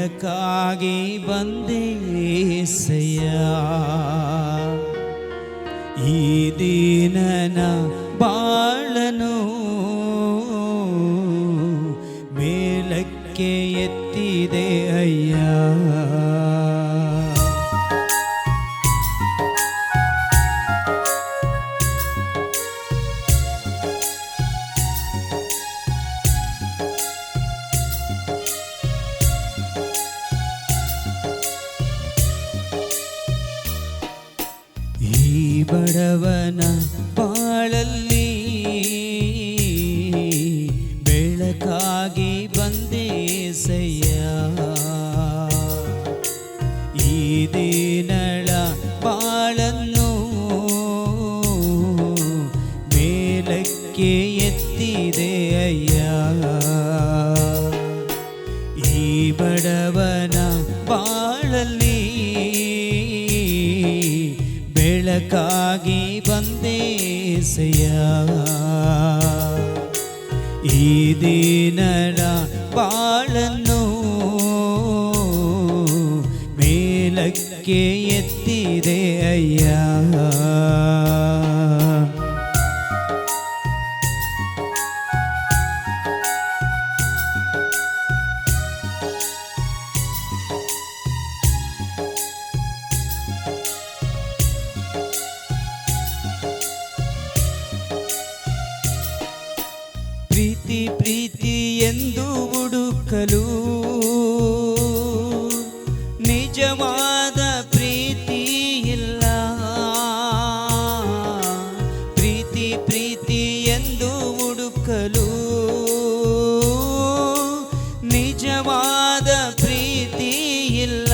ಬೆಳಕಾಗಿ ಬಂದೇಸಯ್ಯ. ಈ ದೀನನ ಬಾಳನು ಮೇಲಕ್ಕೆ ಎತ್ತಿದೆ ಅಯ್ಯ. ಈ ಬಡವನ ಬಾಳಲ್ಲಿ ಬೆಳಕಾಗಿ ಬಂದೇಸಯ್ಯ. ಈ ದೀನಳ ಬಾಳನ್ನು ಮೇಲಕ್ಕೆ ಎತ್ತಿದೆ ಅಯ್ಯ. ಈ ಬಡವನ ಬಾಳಲ್ಲಿ ಬೆಳಕಾಗಿ ಬಂದೇಸಯ್ಯ. ಈ ದೀನರ ಬಾಳನ್ನು ಮೇಲಕ್ಕೆ ಎತ್ತಿದೆ ಅಯ್ಯ. ಪ್ರೀತಿ ಪ್ರೀತಿ ಎಂದು ಹುಡುಕಲು ನಿಜವಾದ ಪ್ರೀತಿ ಇಲ್ಲ. ಪ್ರೀತಿ ಪ್ರೀತಿ ಎಂದು ಹುಡುಕಲು ನಿಜವಾದ ಪ್ರೀತಿ ಇಲ್ಲ.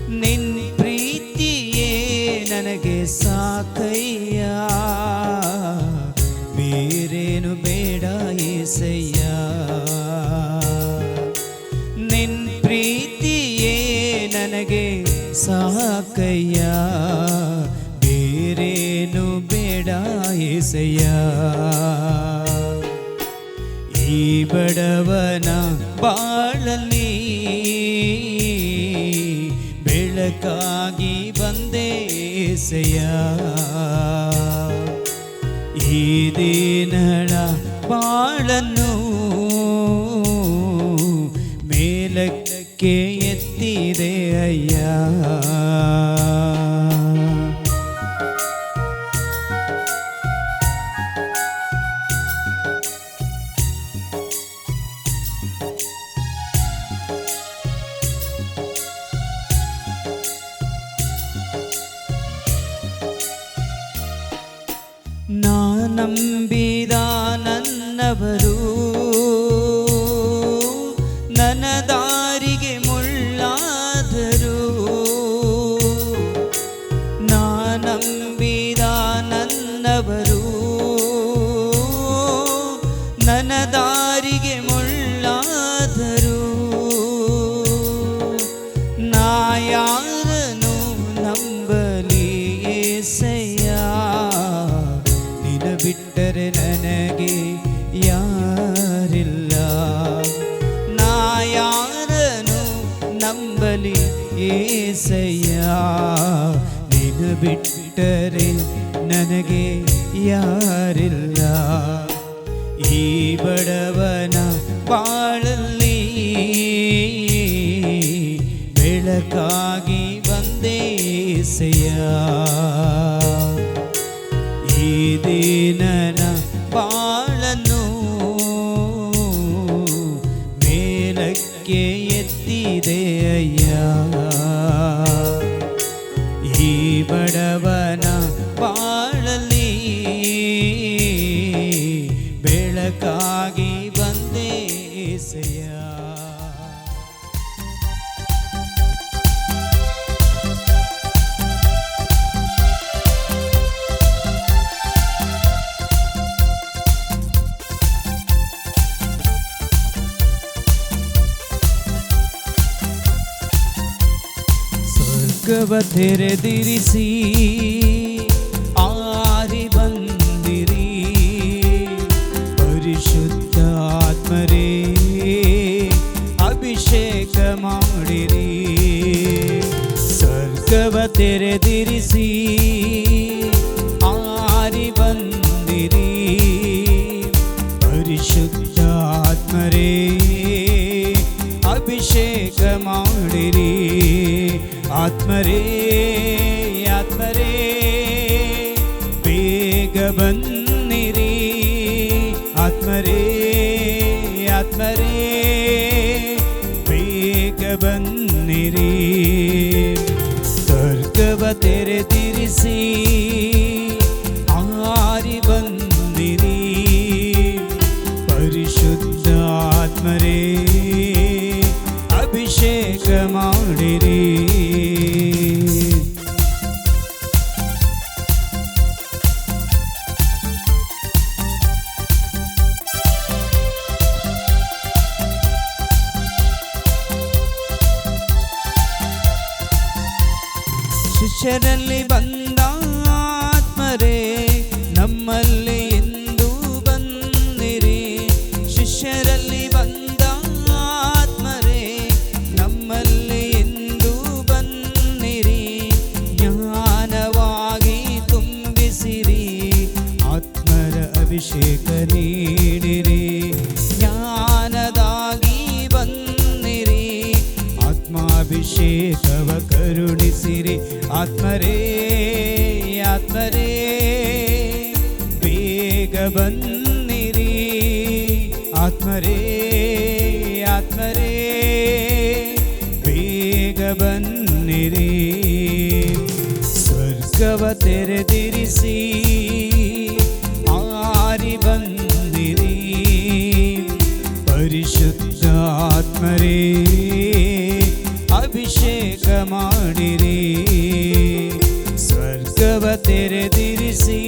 ನಿನ್ನ ಪ್ರೀತಿಯೇ ನನಗೆ ಸಾಕಯ್ಯ. ಬೇರೇನು ಬೇಡ ಏಸಯ್ಯ. ನಿನ್ ಪ್ರೀತಿಯೇ ನನಗೆ ಸಾಕಯ್ಯ. ಬೇರೇನು ಬೇಡ ಏಸಯ್ಯ. ಈ ಬಡವನ ಬಾಳಲ್ಲಿ ಬೆಳಕಾಗಿ ಬಂದೇಸಯ್ಯ. ಈ ದೀನಳ ಬಾಳನ್ನು ಮೇಲಕ್ಕೆ ಎತ್ತಿದೆ ಅಯ್ಯ. ನಾ ನಂಬಿದ ನನ್ನವರು ನನ್ನ ದಾರಿಗೆ ಮುಳ್ಳಾದರು. ನಾ ನಂಬಿದ ನನ್ನವರು ನನ್ನ ದಾರಿಗೆ ಮುಳ್ಳಾದರು. ನಾ ಯಾರನು ನಂಬಲಿ ಏಸಯ್ಯ. ಬಿಟ್ಟರೆ ನನಗೆ ಯಾರಿಲ್ಲ. ನಾ ಯಾರನು ನಂಬಲಿ ಏಸಯ್ಯ. ನಿನ್ನ ಬಿಟ್ಟರೆ ನನಗೆ ಯಾರಿಲ್ಲ. ಈ ಬಡವನ ಬಾಳಲ್ಲಿ ಬೆಳಕಾಗಿ ಬಂದೇಸಯ್ಯ. ಈ ದೀನನ ಬಾಳನ್ನು ಮೇಲಕ್ಕೆ ಎತ್ತಿದೆ ಅಯ್ಯ. ಈ ಬಡವನ ಬಾಳಲ್ಲಿ ಬೆಳಕಾಗಿ ಬಂದೇಸಯ್ಯ. ಸ್ವರ್ಗವ ತೆರೆದಿರಿಸಿ ಆರಿ ಬಂದಿರಿ ಪರಿಶುದ್ಧಾತ್ಮರೇ. ಆತ್ಮರೇ ಅಭಿಷೇಕ ಮಾಡಿರಿ. ಆತ್ಮರೇ ಆತ್ಮರೇ ಬೇಗ ಬನ್ನಿರಿ. ಆತ್ಮರೇ ಆತ್ಮರೇ ಬೇಗ ಬನ್ನಿರಿ. ಸ್ವರ್ಗವ ತೆರೆದಿರಿಸಿ ಆರಿ ಬಂದಿರಿ. ಪರಿಶುದ್ಧ ಆತ್ಮರೇ ಅಭಿಷೇಕ ಮಾಡಿರಿ. ಶಿಷ್ಯರಲ್ಲಿ ಬಂದ ಆತ್ಮರೇ ನಮ್ಮಲ್ಲಿ ಇಂದು ಬಂದಿರಿ. ಶಿಷ್ಯರಲ್ಲಿ ಬಂದ ಆತ್ಮರೇ ನಮ್ಮಲ್ಲಿ ಇಂದು ಬನ್ನಿರಿ. ಜ್ಞಾನವಾಗಿ ತುಂಬಿಸಿರಿ. ಆತ್ಮರ ಅಭಿಷೇಕ ನೀಡಿರಿ. ಜ್ಞಾನದಾಗಿ ಬನ್ನಿರಿ. ಆತ್ಮಾಭಿಷೇಕವ ಕರುಣಿಸಿರಿ. ಆತ್ಮರೇ ಆತ್ಮರೇ ಬೇಗ ಬನ್ನಿರಿ. ಆತ್ಮರೇ ಆತ್ಮರೇ ಬೇಗ ಬನ್ನಿರಿ. ಸ್ವರ್ಗವ ತೆರೆದಿರಿಸಿ ಆರಿ ಬಂದಿರಿ. ಪರಿಶುದ್ಧ ಆತ್ಮರೇ ಅಭಿಷೇಕ ಮಾಡಿರಿ. ಸ್ವರ್ಗವ ತೆರೆದಿರಿಸಿ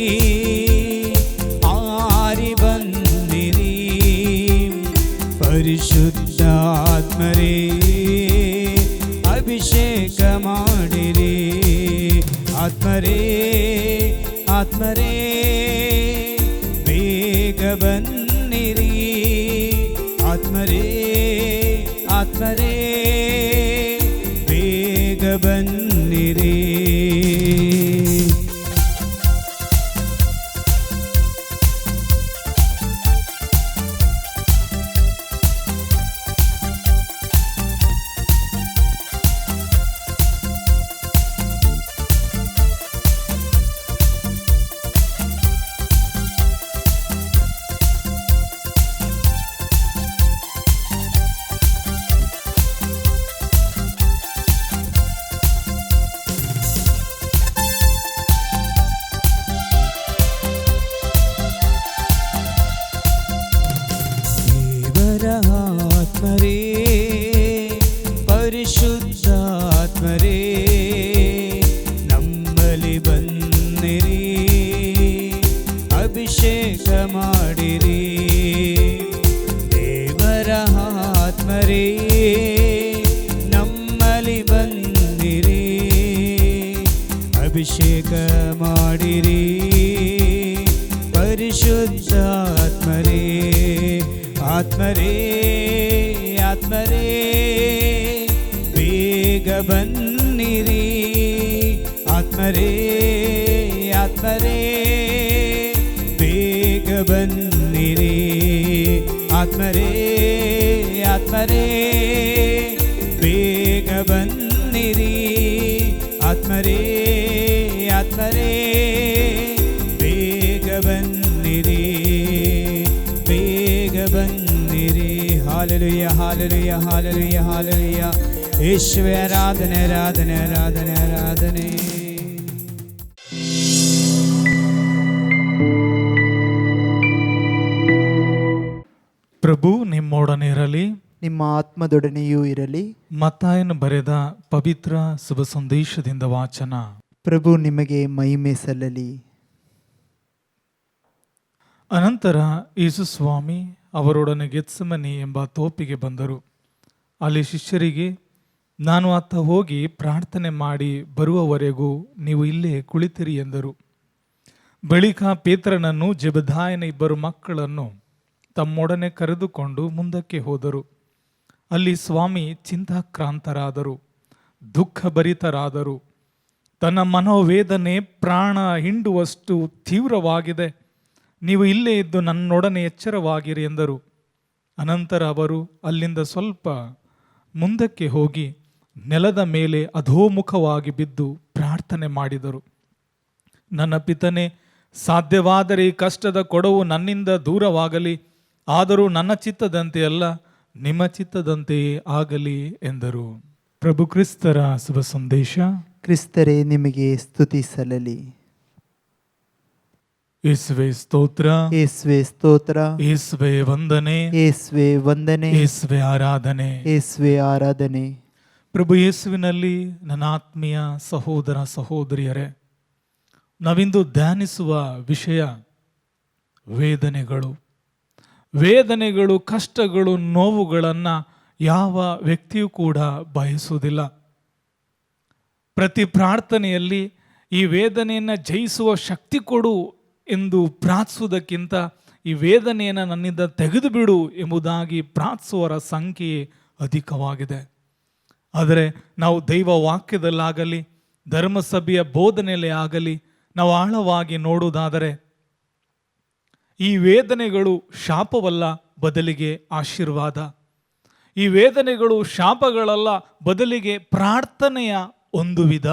ಆರಿ ಬಂದಿರಿ. ಪರಿಶುದ್ಧ ಆತ್ಮರೇ ಅಭಿಷೇಕ ಮಾಡಿರಿ. ಆತ್ಮರೇ ಆತ್ಮರೇ ಬೇಗ ಬನ್ನಿರಿ. ಆತ್ಮರೇ ಆತ್ಮರೇ ಬೇಗ ಬನ್ನಿರಿ. ಆತ್ಮರೇ ಪರಿಶುದ್ಧ ಆತ್ಮರೇ ನಮ್ಮಲ್ಲಿ ಬನ್ನಿರಿ. ಅಭಿಷೇಕ ಮಾಡಿರಿ. ದೇವರ ಆತ್ಮರೇ ನಮ್ಮಲ್ಲಿ ಬನ್ನಿರಿ. ಅಭಿಷೇಕ ಮಾಡಿರಿ. ಪರಿಶುದ್ಧ ಆತ್ಮರೇ ಆತ್ಮರೇ ಆತ್ಮರೇ ಬೇಗ ಬನ್ನಿರಿ. ಆತ್ಮರೇ ಆತ್ಮರೇ ಬೇಗ ಬನ್ನಿರಿ. ಆತ್ಮರೇ ಆತ್ಮರೇ ಬೇಗ ಬನ್ನಿರಿ. ಆತ್ಮರೇ ಆತ್ಮರೇ ಬೇಗ ಬನ್ನಿರಿ. ಬೇಗ ಬನ್ನಿರಿ. Hallelujah hallelujah hallelujah hallelujah. ಯೇಸುವೇ ಆರಾಧನೆ ಆರಾಧನೆ ಆರಾಧನೆ ಆರಾಧನೆ. ಪ್ರಭು ನಿಮ್ಮೊಡನೆ ಇರಲಿ, ನಿಮ್ಮ ಆತ್ಮದೊಡನೆಯೂ ಇರಲಿ. ಮತ್ತಾಯನು ಬರೆದ ಪವಿತ್ರ ಶುಭ ಸಂದೇಶದಿಂದ ವಾಚನ. ಪ್ರಭು ನಿಮಗೆ ಮಹಿಮೆ ಸಲ್ಲಲಿ. ಅನಂತರ ಯೇಸು ಸ್ವಾಮಿ ಅವರೊಡನೆ ಗೆತ್ಸಮನಿ ಎಂಬ ತೋಪಿಗೆ ಬಂದರು. ಅಲ್ಲಿ ಶಿಷ್ಯರಿಗೆ, ನಾನು ಅತ್ತ ಹೋಗಿ ಪ್ರಾರ್ಥನೆ ಮಾಡಿ ಬರುವವರೆಗೂ ನೀವು ಇಲ್ಲೇ ಕುಳಿತಿರಿ ಎಂದರು. ಬಳಿಕ ಪೇತ್ರನನ್ನು ಜೆಬೆದಾಯನ ಇಬ್ಬರು ಮಕ್ಕಳನ್ನು ತಮ್ಮೊಡನೆ ಕರೆದುಕೊಂಡು ಮುಂದಕ್ಕೆ ಹೋದರು. ಅಲ್ಲಿ ಸ್ವಾಮಿ ಚಿಂತಾಕ್ರಾಂತರಾದರು, ದುಃಖಭರಿತರಾದರು. ತನ್ನ ಮನೋವೇದನೆ ಪ್ರಾಣ ಹಿಂಡುವಷ್ಟು ತೀವ್ರವಾಗಿದೆ. ನೀವು ಇಲ್ಲೇ ಇದ್ದು ನನ್ನೊಡನೆ ಎಚ್ಚರವಾಗಿರಿ ಎಂದರು. ಅನಂತರ ಅವರು ಅಲ್ಲಿಂದ ಸ್ವಲ್ಪ ಮುಂದಕ್ಕೆ ಹೋಗಿ ನೆಲದ ಮೇಲೆ ಅಧೋಮುಖವಾಗಿ ಬಿದ್ದು ಪ್ರಾರ್ಥನೆ ಮಾಡಿದರು. ನನ್ನ ಪಿತನೇ, ಸಾಧ್ಯವಾದರೆ ಈ ಕಷ್ಟದ ಕೊಡವು ನನ್ನಿಂದ ದೂರವಾಗಲಿ, ಆದರೂ ನನ್ನ ಚಿತ್ತದಂತೆ ಅಲ್ಲ, ನಿಮ್ಮ ಚಿತ್ತದಂತೆಯೇ ಆಗಲಿ ಎಂದರು. ಪ್ರಭು ಕ್ರಿಸ್ತರ ಶುಭ ಸಂದೇಶ. ಕ್ರಿಸ್ತರೇ ನಿಮಗೆ ಸ್ತುತಿ ಸಲ್ಲಲಿ. ಯೇಸುವೆ ಸ್ತೋತ್ರ, ಯೇಸುವೆ ಸ್ತೋತ್ರ, ಯೇಸುವೆ ವಂದನೆ, ಯೇಸುವೆ ವಂದನೆ, ಯೇಸುವೆ ಆರಾಧನೆ. ಯೇಸುವೆ ಆರಾಧನೆ. ಪ್ರಭು ಯೇಸುವಿನಲ್ಲಿ ನನ್ನ ಆತ್ಮೀಯ ಸಹೋದರ ಸಹೋದರಿಯರೇ, ನಾವಿಂದು ಧ್ಯಾನಿಸುವ ವಿಷಯ ವೇದನೆಗಳು. ವೇದನೆಗಳು, ಕಷ್ಟಗಳು, ನೋವುಗಳನ್ನು ಯಾವ ವ್ಯಕ್ತಿಯೂ ಕೂಡ ಬಯಸುವುದಿಲ್ಲ. ಪ್ರತಿ ಪ್ರಾರ್ಥನೆಯಲ್ಲಿ ಈ ವೇದನೆಯನ್ನು ಜಯಿಸುವ ಶಕ್ತಿ ಕೊಡು ಎಂದು ಪ್ರಾರ್ಥಿಸುವುದಕ್ಕಿಂತ ಈ ವೇದನೆಯನ್ನು ನನ್ನಿಂದ ತೆಗೆದು ಬಿಡು ಎಂಬುದಾಗಿ ಪ್ರಾರ್ಥಿಸುವವರ ಸಂಖ್ಯೆ ಅಧಿಕವಾಗಿದೆ. ಆದರೆ ನಾವು ದೈವ ವಾಕ್ಯದಲ್ಲಾಗಲಿ ಧರ್ಮಸಭೆಯ ಬೋಧನೆಯಲ್ಲೇ ಆಗಲಿ ನಾವು ಆಳವಾಗಿ ನೋಡುವುದಾದರೆ ಈ ವೇದನೆಗಳು ಶಾಪವಲ್ಲ, ಬದಲಿಗೆ ಆಶೀರ್ವಾದ. ಈ ವೇದನೆಗಳು ಶಾಪಗಳಲ್ಲ, ಬದಲಿಗೆ ಪ್ರಾರ್ಥನೆಯ ಒಂದು ವಿಧ.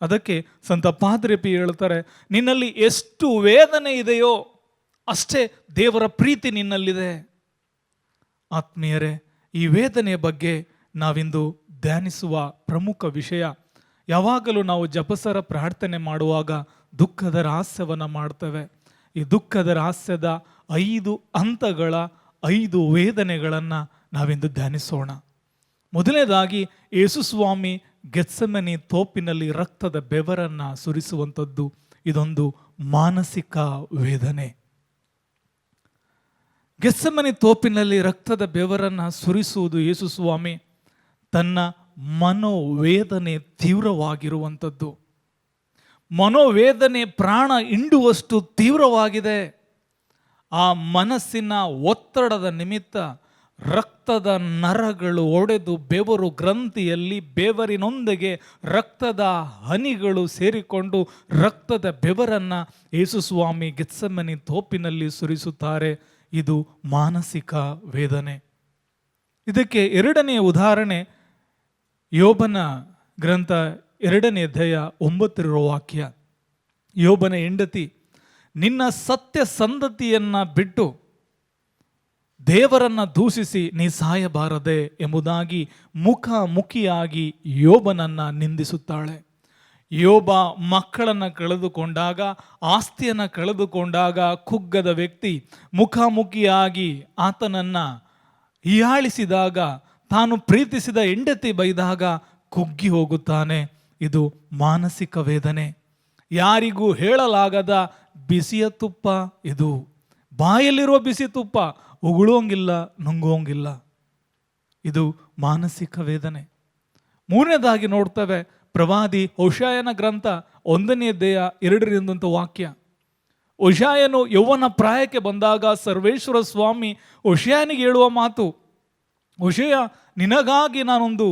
ಅದಕ್ಕೆ ಸಂತ ಪಾದ್ರಿ ಪಿ ಹೇಳ್ತಾರೆ, ನಿನ್ನಲ್ಲಿ ಎಷ್ಟು ವೇದನೆ ಇದೆಯೋ ಅಷ್ಟೇ ದೇವರ ಪ್ರೀತಿ ನಿನ್ನಲ್ಲಿದೆ. ಆತ್ಮೀಯರೇ, ಈ ವೇದನೆಯ ಬಗ್ಗೆ ನಾವಿಂದು ಧ್ಯಾನಿಸುವ ಪ್ರಮುಖ ವಿಷಯ. ಯಾವಾಗಲೂ ನಾವು ಜಪಸರ ಪ್ರಾರ್ಥನೆ ಮಾಡುವಾಗ ದುಃಖದ ರಹಸ್ಯವನ್ನು ಮಾಡ್ತೇವೆ. ಈ ದುಃಖದ ರಹಸ್ಯದ 5 ಹಂತಗಳ 5 ವೇದನೆಗಳನ್ನು ನಾವಿಂದು ಧ್ಯಾನಿಸೋಣ. ಮೊದಲನೇದಾಗಿ, ಯೇಸು ಸ್ವಾಮಿ ಗೆತ್ಸೆಮನೆ ತೋಪಿನಲ್ಲಿ ರಕ್ತದ ಬೆವರನ್ನು ಸುರಿಸುವಂಥದ್ದು. ಇದೊಂದು ಮಾನಸಿಕ ವೇದನೆ. ಗೆತ್ಸೆಮನೆ ತೋಪಿನಲ್ಲಿ ರಕ್ತದ ಬೆವರನ್ನು ಸುರಿಸುವುದು ಯೇಸು ಸ್ವಾಮಿ ತನ್ನ ಮನೋವೇದನೆ ತೀವ್ರವಾಗಿರುವಂಥದ್ದು. ಮನೋವೇದನೆ ಪ್ರಾಣ ಹಿಂಡುವಷ್ಟು ತೀವ್ರವಾಗಿದೆ. ಆ ಮನಸ್ಸಿನ ಒತ್ತಡದ ನಿಮಿತ್ತ ರಕ್ತದ ನರಗಳು ಒಡೆದು ಬೆವರು ಗ್ರಂಥಿಯಲ್ಲಿ ಬೆವರಿನೊಂದಿಗೆ ರಕ್ತದ ಹನಿಗಳು ಸೇರಿಕೊಂಡು ರಕ್ತದ ಬೆವರನ್ನು ಯೇಸು ಸ್ವಾಮಿ ಗೆತ್ಸೆಮನೆ ತೋಪಿನಲ್ಲಿ ಸುರಿಸುತ್ತಾರೆ. ಇದು ಮಾನಸಿಕ ವೇದನೆ. ಇದಕ್ಕೆ ಎರಡನೆಯ ಉದಾಹರಣೆ ಯೋಬನ ಗ್ರಂಥ 2ನೇ ಅಧ್ಯಾಯ 9ರ ವಾಕ್ಯ. ಯೋಬನ ಹೆಂಡತಿ, ನಿನ್ನ ಸತ್ಯ ಸಂಧತಿಯನ್ನ ಬಿಟ್ಟು ದೇವರನ್ನ ದೂಷಿಸಿ ನೀ ಸಾಯಬಾರದೆ ಎಂಬುದಾಗಿ ಮುಖಾಮುಖಿಯಾಗಿ ಯೋಬನನ್ನ ನಿಂದಿಸುತ್ತಾಳೆ. ಯೋಬ ಮಕ್ಕಳನ್ನು ಕಳೆದುಕೊಂಡಾಗ, ಆಸ್ತಿಯನ್ನು ಕಳೆದುಕೊಂಡಾಗ ಕುಗ್ಗದ ವ್ಯಕ್ತಿ ಮುಖಾಮುಖಿಯಾಗಿ ಆತನನ್ನ ಹೀಯಾಳಿಸಿದಾಗ, ತಾನು ಪ್ರೀತಿಸಿದ ಹೆಂಡತಿ ಬೈದಾಗ ಕುಗ್ಗಿ ಹೋಗುತ್ತಾನೆ. ಇದು ಮಾನಸಿಕ ವೇದನೆ. ಯಾರಿಗೂ ಹೇಳಲಾಗದ ಬಿಸಿಯ ತುಪ್ಪ ಇದು. ಬಾಯಲ್ಲಿರುವ ಬಿಸಿ ತುಪ್ಪ ಉಗುಳೋಂಗಿಲ್ಲ, ನುಂಗೋಂಗಿಲ್ಲ. ಇದು ಮಾನಸಿಕ ವೇದನೆ. ಮೂರನೇದಾಗಿ ನೋಡ್ತೇವೆ, ಪ್ರವಾದಿ ಹೋಶಾಯನ ಗ್ರಂಥ 1ನೇ ಅಧ್ಯಾಯ 2ರಿಂದ ವಾಕ್ಯ. ಹೋಶಾಯನು ಯೌವನ ಪ್ರಾಯಕ್ಕೆ ಬಂದಾಗ ಸರ್ವೇಶ್ವರ ಸ್ವಾಮಿ ಹೋಶಾಯನಿಗೆ ಹೇಳುವ ಮಾತು, ಹೋಶಾಯ, ನಿನಗಾಗಿ ನಾನೊಂದು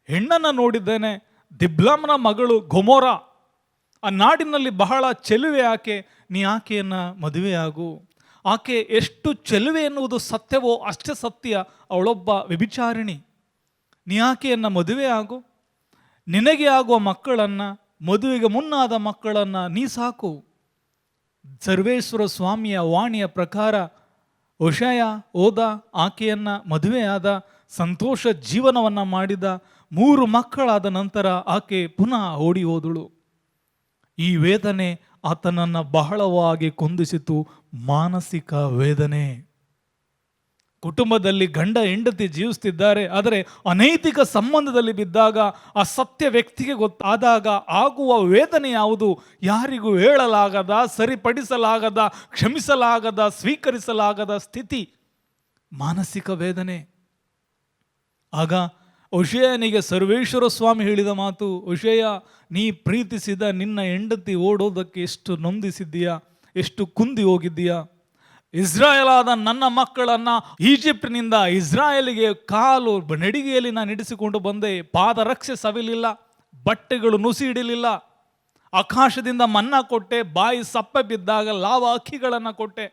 ಹೆಣ್ಣನ್ನು ನೋಡಿದ್ದೇನೆ, ದಿಬ್ಲಾಮನ ಮಗಳು ಗೊಮೋರ. ಆ ನಾಡಿನಲ್ಲಿ ಬಹಳ ಚೆಲುವೆ ಆಕೆ, ನೀ ಆಕೆಯನ್ನು ಮದುವೆಯಾಗು. ಆಕೆ ಎಷ್ಟು ಚೆಲುವೆ ಎನ್ನುವುದು ಸತ್ಯವೋ ಅಷ್ಟೇ ಸತ್ಯ, ಅವಳೊಬ್ಬ ವ್ಯಭಿಚಾರಿಣಿ. ನೀ ಆಕೆಯನ್ನು ಮದುವೆ ಆಗು, ನಿನಗೆ ಆಗುವ ಮಕ್ಕಳನ್ನು, ಮದುವೆಗೆ ಮುನ್ನಾದ ಮಕ್ಕಳನ್ನು ನೀ ಸಾಕು. ಸರ್ವೇಶ್ವರ ಸ್ವಾಮಿಯ ವಾಣಿಯ ಪ್ರಕಾರ ಹೋಶಾಯ ಹೋದ, ಆಕೆಯನ್ನು ಮದುವೆಯಾದ, ಸಂತೋಷ ಜೀವನವನ್ನು ಮಾಡಿದ. 3 ಮಕ್ಕಳಾದ ನಂತರ ಆಕೆ ಪುನಃ ಓಡಿ ಹೋದಳು. ಈ ವೇದನೆ ಆತನನ್ನು ಬಹಳವಾಗಿ ಕುಂದಿಸಿತು. ಮಾನಸಿಕ ವೇದನೆ. ಕುಟುಂಬದಲ್ಲಿ ಗಂಡ ಹೆಂಡತಿ ಜೀವಿಸ್ತಿದ್ದಾರೆ, ಆದರೆ ಅನೈತಿಕ ಸಂಬಂಧದಲ್ಲಿ ಬಿದ್ದಾಗ, ಆ ಸತ್ಯ ವ್ಯಕ್ತಿಗೆ ಗೊತ್ತಾದಾಗ ಆಗುವ ವೇದನೆ ಯಾವುದು? ಯಾರಿಗೂ ಹೇಳಲಾಗದ, ಸರಿಪಡಿಸಲಾಗದ, ಕ್ಷಮಿಸಲಾಗದ, ಸ್ವೀಕರಿಸಲಾಗದ ಸ್ಥಿತಿ, ಮಾನಸಿಕ ವೇದನೆ. ಆಗ ಹೋಶೇಯನಿಗೆ ಸರ್ವೇಶ್ವರ ಸ್ವಾಮಿ ಹೇಳಿದ ಮಾತು, ಹೋಶೇಯ, ನೀ ಪ್ರೀತಿಸಿದ ನಿನ್ನ ಹೆಂಡತಿ ಓಡೋದಕ್ಕೆ ಎಷ್ಟು ನೊಂದಿಸಿದ್ದೀಯಾ, ಎಷ್ಟು ಕುಂದಿ ಹೋಗಿದ್ದೀಯಾ. ಇಸ್ರಾಯೇಲಾದ ನನ್ನ ಮಕ್ಕಳನ್ನು ಈಜಿಪ್ಟ್ನಿಂದ ಇಸ್ರಾಯೇಲಿಗೆ ಕಾಲು ನಡಿಗೆಯಲ್ಲಿ ನಾನು ಹಿಡಿಸಿಕೊಂಡು ಬಂದೆ. ಪಾದರಕ್ಷೆ ಸವಿಲಿಲ್ಲ, ಬಟ್ಟೆಗಳು ನುಸಿ ಹಿಡಿಲಿಲ್ಲ. ಆಕಾಶದಿಂದ ಮನ್ನಾ ಕೊಟ್ಟೆ, ಬಾಯಿ ಸಪ್ಪೆ ಬಿದ್ದಾಗ ಲಾವ ಅಕ್ಕಿಗಳನ್ನು ಕೊಟ್ಟೆ.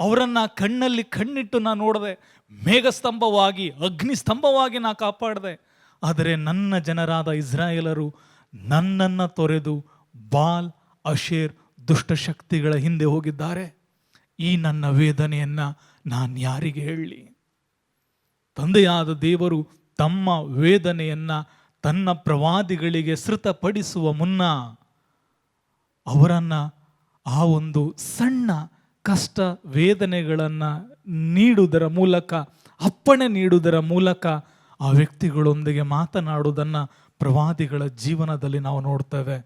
ಅವರನ್ನ ಕಣ್ಣಲ್ಲಿ ಕಣ್ಣಿಟ್ಟು ನಾ ನೋಡಿದೆ, ಮೇಘಸ್ತಂಭವಾಗಿ ಅಗ್ನಿಸ್ತಂಭವಾಗಿ ನಾ ಕಾಪಾಡಿದೆ. ಆದರೆ ನನ್ನ ಜನರಾದ ಇಸ್ರಾಯೇಲರು ನನ್ನನ್ನು ತೊರೆದು ಬಾಲ್ ಅಶೇರ್ ದುಷ್ಟಶಕ್ತಿಗಳ ಹಿಂದೆ ಹೋಗಿದ್ದಾರೆ. ಈ ನನ್ನ ವೇದನೆಯನ್ನು ನಾನು ಯಾರಿಗೆ ಹೇಳಲಿ? ತಂದೆಯಾದ ದೇವರು ತಮ್ಮ ವೇದನೆಯನ್ನು ತನ್ನ ಪ್ರವಾದಿಗಳಿಗೆ ಶ್ರುತಪಡಿಸುವ ಮುನ್ನ ಅವರನ್ನು ಆ ಒಂದು ಸಣ್ಣ ಕಷ್ಟ ವೇದನೆಗಳನ್ನು ನೀಡುವುದರ ಮೂಲಕ, ಅಪ್ಪಣೆ ನೀಡುವುದರ ಮೂಲಕ ಆ ವ್ಯಕ್ತಿಗಳೊಂದಿಗೆ ಮಾತನಾಡುವುದನ್ನು ಪ್ರವಾದಿಗಳ ಜೀವನದಲ್ಲಿ ನಾವು ನೋಡ್ತೇವೆ.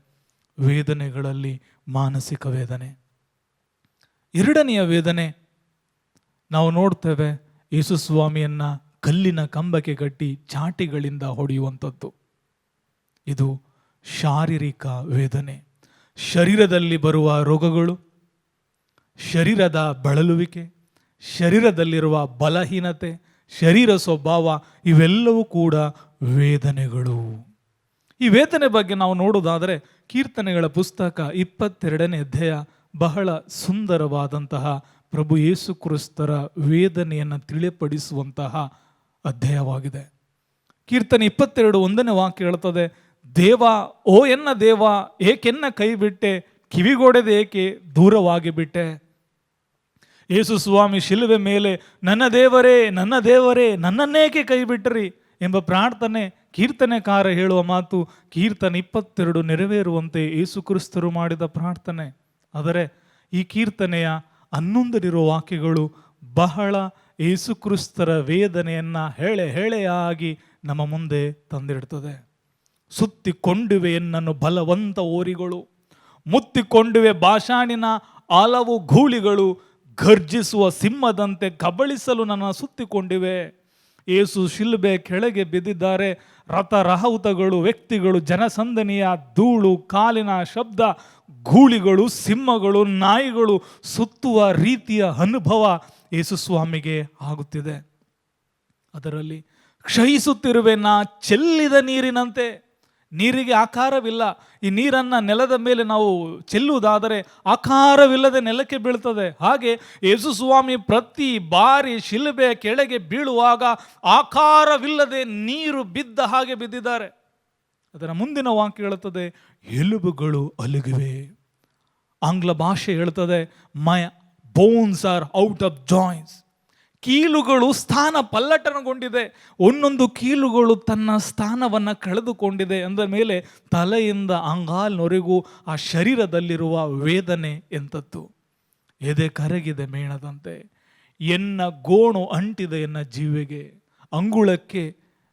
ವೇದನೆಗಳಲ್ಲಿ ಮಾನಸಿಕ ವೇದನೆ. ಎರಡನೆಯ ವೇದನೆ ನಾವು ನೋಡ್ತೇವೆ, ಯೇಸು ಸ್ವಾಮಿಯನ್ನು ಕಲ್ಲಿನ ಕಂಬಕ್ಕೆ ಕಟ್ಟಿ ಚಾಟಿಗಳಿಂದ ಹೊಡೆಯುವಂಥದ್ದು. ಇದು ಶಾರೀರಿಕ ವೇದನೆ. ಶರೀರದಲ್ಲಿ ಬರುವ ರೋಗಗಳು, ಶರೀರದ ಬಳಲುವಿಕೆ, ಶರೀರದಲ್ಲಿರುವ ಬಲಹೀನತೆ, ಶರೀರ ಸ್ವಭಾವ, ಇವೆಲ್ಲವೂ ಕೂಡ ವೇದನೆಗಳು. ಈ ವೇದನೆ ಬಗ್ಗೆ ನಾವು ನೋಡೋದಾದರೆ ಕೀರ್ತನೆಗಳ ಪುಸ್ತಕ 22ನೇ ಅಧ್ಯಾಯ ಬಹಳ ಸುಂದರವಾದಂತಹ ಪ್ರಭು ಯೇಸು ಕ್ರಿಸ್ತರ ವೇದನೆಯನ್ನು ತಿಳಿಪಡಿಸುವಂತಹ ಅಧ್ಯಾಯವಾಗಿದೆ. ಕೀರ್ತನೆ 22:1 ವಾಕ್ಯ ಹೇಳ್ತದೆ, ದೇವ, ಓ ಎನ್ನ ದೇವ, ಏಕೆನ್ನ ಕೈ ಬಿಟ್ಟೆ, ಕಿವಿಗೊಡೆದು ಏಕೆ ದೂರವಾಗಿ ಬಿಟ್ಟೆ. ಯೇಸು ಸ್ವಾಮಿ ಶಿಲುವೆ ಮೇಲೆ ನನ್ನ ದೇವರೇ, ನನ್ನ ದೇವರೇ, ನನ್ನನ್ನೇಕೆ ಕೈ ಬಿಟ್ಟರಿ ಎಂಬ ಪ್ರಾರ್ಥನೆ ಕೀರ್ತನೆಕಾರ ಹೇಳುವ ಮಾತು. ಕೀರ್ತನೆ 22 ನೆರವೇರುವಂತೆ ಯೇಸು ಕ್ರಿಸ್ತರು ಮಾಡಿದ ಪ್ರಾರ್ಥನೆ. ಆದರೆ ಈ ಕೀರ್ತನೆಯ 11 ವಾಕ್ಯಗಳು ಬಹಳ ಯೇಸು ಕ್ರಿಸ್ತರ ವೇದನೆಯನ್ನು ಹೇಳೆಯಾಗಿ ನಮ್ಮ ಮುಂದೆ ತಂದಿಡ್ತದೆ. ಸುತ್ತಿಕೊಂಡಿವೆ ಎನ್ನನ್ನು ಬಲವಂತ ಓರಿಗಳು, ಮುತ್ತಿಕೊಂಡಿವೆ ಭಾಷಾಣಿನ ಹಲವು ಗೂಳಿಗಳು, ಗರ್ಜಿಸುವ ಸಿಂಹದಂತೆ ಕಬಳಿಸಲು ನನ್ನ ಸುತ್ತಿಕೊಂಡಿವೆ. ಯೇಸು ಶಿಲುಬೆ ಕೆಳಗೆ ಬಿದ್ದಿದ್ದಾರೆ. ರಥರಹೌತಗಳು, ವ್ಯಕ್ತಿಗಳು, ಜನಸಂದಣಿಯ ಧೂಳು, ಕಾಲಿನ ಶಬ್ದ, ಗೂಳಿಗಳು, ಸಿಂಹಗಳು, ನಾಯಿಗಳು ಸುತ್ತುವ ರೀತಿಯ ಅನುಭವ ಯೇಸು ಸ್ವಾಮಿಗೆ ಆಗುತ್ತಿದೆ. ಅದರಲ್ಲಿ ಕ್ಷಯಿಸುತ್ತಿರುವೆ ನಾ ಚೆಲ್ಲಿದ ನೀರಿನಂತೆ. ನೀರಿಗೆ ಆಕಾರವಿಲ್ಲ. ಈ ನೀರನ್ನು ನೆಲದ ಮೇಲೆ ನಾವು ಚೆಲ್ಲುವುದಾದರೆ ಆಕಾರವಿಲ್ಲದೆ ನೆಲಕ್ಕೆ ಬೀಳ್ತದೆ. ಹಾಗೆ ಯೇಸು ಸ್ವಾಮಿ ಪ್ರತಿ ಬಾರಿ ಶಿಲುಬೆಯ ಕೆಳಗೆ ಬೀಳುವಾಗ ಆಕಾರವಿಲ್ಲದೆ ನೀರು ಬಿದ್ದ ಹಾಗೆ ಬಿದ್ದಿದ್ದಾರೆ. ಅದರ ಮುಂದಿನ ವಾಕ್ಯ ಹೇಳುತ್ತದೆ, ಎಲುಬುಗಳು ಅಲುಗಿವೆ. ಆಂಗ್ಲ ಭಾಷೆ ಹೇಳ್ತದೆ, my bones are out of joints. ಕೀಲುಗಳು ಸ್ಥಾನ ಪಲ್ಲಟನಗೊಂಡಿದೆ. ಒಂದೊಂದು ಕೀಲುಗಳು ತನ್ನ ಸ್ಥಾನವನ್ನು ಕಳೆದುಕೊಂಡಿದೆ ಅಂದ ಮೇಲೆ ತಲೆಯಿಂದ ಅಂಗಾಲ್ನವರೆಗೂ ಆ ಶರೀರದಲ್ಲಿರುವ ವೇದನೆ ಎಂಥದ್ದು. ಎದೆ ಕರಗಿದೆ ಮೇಣದಂತೆ, ಎನ್ನ ಗೋಣು ಅಂಟಿದೆ ಎನ್ನ ಜೀವೆಗೆ. ಅಂಗುಳಕ್ಕೆ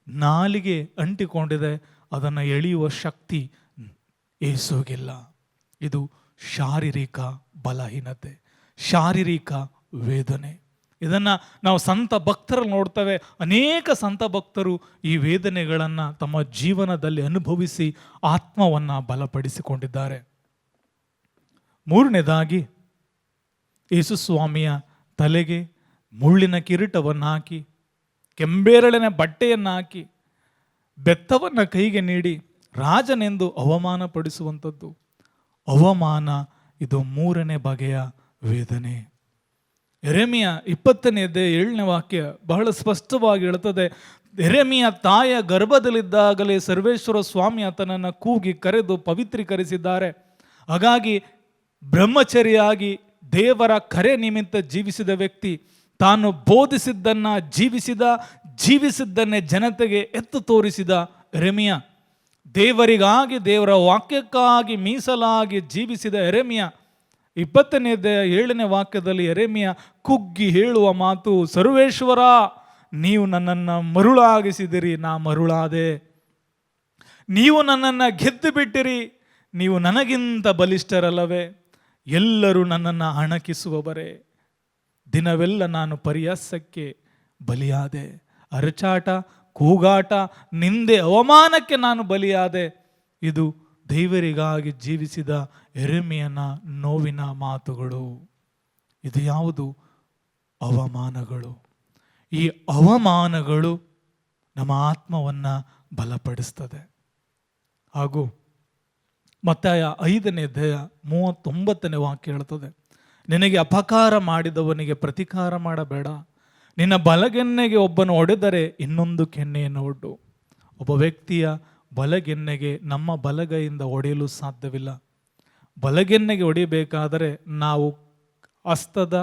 ನಾಲಿಗೆ ಅಂಟಿಕೊಂಡಿದೆ, ಅದನ್ನು ಎಳೆಯುವ ಶಕ್ತಿ ಏಸೋಗಿಲ್ಲ. ಇದು ಶಾರೀರಿಕ ಬಲಹೀನತೆ, ಶಾರೀರಿಕ ವೇದನೆ. ಇದನ್ನು ನಾವು ಸಂತ ಭಕ್ತರಲ್ಲಿ ನೋಡ್ತೇವೆ. ಅನೇಕ ಸಂತ ಭಕ್ತರು ಈ ವೇದನೆಗಳನ್ನು ತಮ್ಮ ಜೀವನದಲ್ಲಿ ಅನುಭವಿಸಿ ಆತ್ಮವನ್ನು ಬಲಪಡಿಸಿಕೊಂಡಿದ್ದಾರೆ. ಮೂರನೇದಾಗಿ, ಯೇಸು ಸ್ವಾಮಿಯ ತಲೆಗೆ ಮುಳ್ಳಿನ ಕಿರೀಟವನ್ನು ಹಾಕಿ, ಕೆಂಬೇರಳಿನ ಬಟ್ಟೆಯನ್ನು ಹಾಕಿ, ಬೆತ್ತವನ್ನು ಕೈಗೆ ನೀಡಿ ರಾಜನೆಂದು ಅವಮಾನಪಡಿಸುವಂಥದ್ದು. ಅವಮಾನ ಇದು ಮೂರನೇ ಬಗೆಯ ವೇದನೆ. ಯೆರೆಮೀಯ 20:7 ವಾಕ್ಯ ಬಹಳ ಸ್ಪಷ್ಟವಾಗಿ ಹೇಳ್ತದೆ, ಯೆರೆಮೀಯ ತಾಯಿಯ ಗರ್ಭದಲ್ಲಿದ್ದಾಗಲೇ ಸರ್ವೇಶ್ವರ ಸ್ವಾಮಿ ಆತನನ್ನು ಕೂಗಿ ಕರೆದು ಪವಿತ್ರೀಕರಿಸಿದ್ದಾರೆ. ಹಾಗಾಗಿ ಬ್ರಹ್ಮಚರಿಯಾಗಿ ದೇವರ ಕರೆ ನಿಮಿತ್ತ ಜೀವಿಸಿದ ವ್ಯಕ್ತಿ ತಾನು ಬೋಧಿಸಿದ್ದನ್ನು ಜೀವಿಸಿದ್ದನ್ನೇ ಜನತೆಗೆ ಎತ್ತು ತೋರಿಸಿದ ಯೆರೆಮೀಯ, ದೇವರಿಗಾಗಿ, ದೇವರ ವಾಕ್ಯಕ್ಕಾಗಿ ಮೀಸಲಾಗಿ ಜೀವಿಸಿದ ಯೆರೆಮೀಯ 20:7 ವಾಕ್ಯದಲ್ಲಿ ಯೆರೆಮೀಯ ಕುಗ್ಗಿ ಹೇಳುವ ಮಾತು, ಸರ್ವೇಶ್ವರ, ನೀವು ನನ್ನನ್ನು ಮರುಳಾಗಿಸಿದಿರಿ, ನಾ ಮರುಳಾದೆ. ನೀವು ನನ್ನನ್ನು ಗೆದ್ದು ಬಿಟ್ಟಿರಿ, ನೀವು ನನಗಿಂತ ಬಲಿಷ್ಠರಲ್ಲವೇ. ಎಲ್ಲರೂ ನನ್ನನ್ನು ಅಣಕಿಸುವವರೇ, ದಿನವೆಲ್ಲ ನಾನು ಪರಿಹಾಸಕ್ಕೆ ಬಲಿಯಾದೆ. ಅರಚಾಟ, ಕೂಗಾಟ, ನಿಂದೆ, ಅವಮಾನಕ್ಕೆ ನಾನು ಬಲಿಯಾದೆ. ಇದು ದೇವರಿಗಾಗಿ ಜೀವಿಸಿದ ಯೆರೆಮೀಯನ ನೋವಿನ ಮಾತುಗಳು. ಇದು ಯಾವುದು? ಅವಮಾನಗಳು. ಈ ಅವಮಾನಗಳು ನಮ್ಮ ಆತ್ಮವನ್ನು ಬಲಪಡಿಸ್ತದೆ. ಹಾಗೂ ಮತ್ತಾಯ 5ನೇ ಅಧ್ಯಾಯ 39ನೇ ವಾಕ್ಯ ಹೇಳ್ತದೆ, ನಿನಗೆ ಅಪಕಾರ ಮಾಡಿದವನಿಗೆ ಪ್ರತಿಕಾರ ಮಾಡಬೇಡ. ನಿನ್ನ ಬಲಗೆನ್ನೆಗೆ ಒಬ್ಬನು ಹೊಡೆದರೆ ಇನ್ನೊಂದು ಕೆನ್ನೆಯನ್ನು ಒಡ್ಡು. ಒಬ್ಬ ವ್ಯಕ್ತಿಯ ಬಲಗೆನ್ನೆಗೆ ನಮ್ಮ ಬಲಗೈಯಿಂದ ಹೊಡೆಯಲು ಸಾಧ್ಯವಿಲ್ಲ. ಬಲಗೆನ್ನೆಗೆ ಹೊಡಿಬೇಕಾದರೆ ನಾವು ಹಸ್ತದ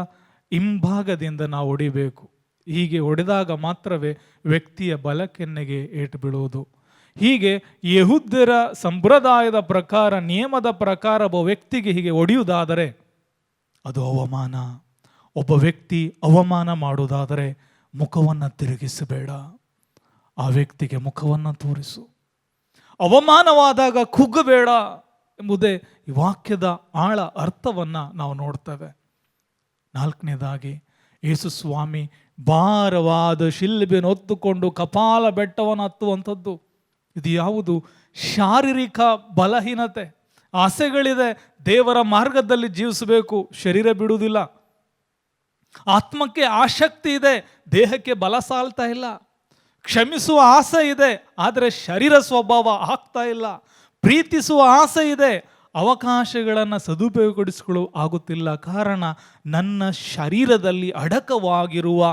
ಹಿಂಭಾಗದಿಂದ ನಾವು ಹೊಡಿಬೇಕು. ಹೀಗೆ ಹೊಡೆದಾಗ ಮಾತ್ರವೇ ವ್ಯಕ್ತಿಯ ಬಲಕೆನ್ನೆಗೆ ಏಟು ಬೀಳುವುದು. ಹೀಗೆ ಯೆಹೂದ್ಯರ ಸಂಪ್ರದಾಯದ ಪ್ರಕಾರ, ನಿಯಮದ ಪ್ರಕಾರ ಒಬ್ಬ ವ್ಯಕ್ತಿಗೆ ಹೀಗೆ ಹೊಡೆಯುವುದಾದರೆ ಅದು ಅವಮಾನ. ಒಬ್ಬ ವ್ಯಕ್ತಿ ಅವಮಾನ ಮಾಡುವುದಾದರೆ ಮುಖವನ್ನು ತಿರುಗಿಸಬೇಡ, ಆ ವ್ಯಕ್ತಿಗೆ ಮುಖವನ್ನು ತೋರಿಸು. ಅವಮಾನವಾದಾಗ ಕುಗ್ಗಬೇಡ ಎಂಬುದೇ ಈ ವಾಕ್ಯದ ಆಳ ಅರ್ಥವನ್ನು ನಾವು ನೋಡ್ತೇವೆ. 4ನೇದಾಗಿ, ಯೇಸು ಸ್ವಾಮಿ ಭಾರವಾದ ಶಿಲ್ಬೆಯನ್ನು ಹೊತ್ತುಕೊಂಡು ಕಪಾಲ ಬೆಟ್ಟವನ್ನು ಹತ್ತುವಂಥದ್ದು. ಇದು ಯಾವುದು? ಶಾರೀರಿಕ ಬಲಹೀನತೆ. ಆಸೆಗಳಿದೆ, ದೇವರ ಮಾರ್ಗದಲ್ಲಿ ಜೀವಿಸಬೇಕು, ಶರೀರ ಬಿಡುವುದಿಲ್ಲ. ಆತ್ಮಕ್ಕೆ ಆಸಕ್ತಿ ಇದೆ, ದೇಹಕ್ಕೆ ಬಲ ಸಾಲ್ತಾ ಇಲ್ಲ. ಕ್ಷಮಿಸುವ ಆಸೆ ಇದೆ, ಆದರೆ ಶರೀರ ಸ್ವಭಾವ ಆಗ್ತಾ ಇಲ್ಲ. ಪ್ರೀತಿಸುವ ಆಸೆ ಇದೆ, ಅವಕಾಶಗಳನ್ನು ಸದುಪಯೋಗಪಡಿಸಿಕೊಳ್ಳಲು ಆಗುತ್ತಿಲ್ಲ. ಕಾರಣ ನನ್ನ ಶರೀರದಲ್ಲಿ ಅಡಕವಾಗಿರುವ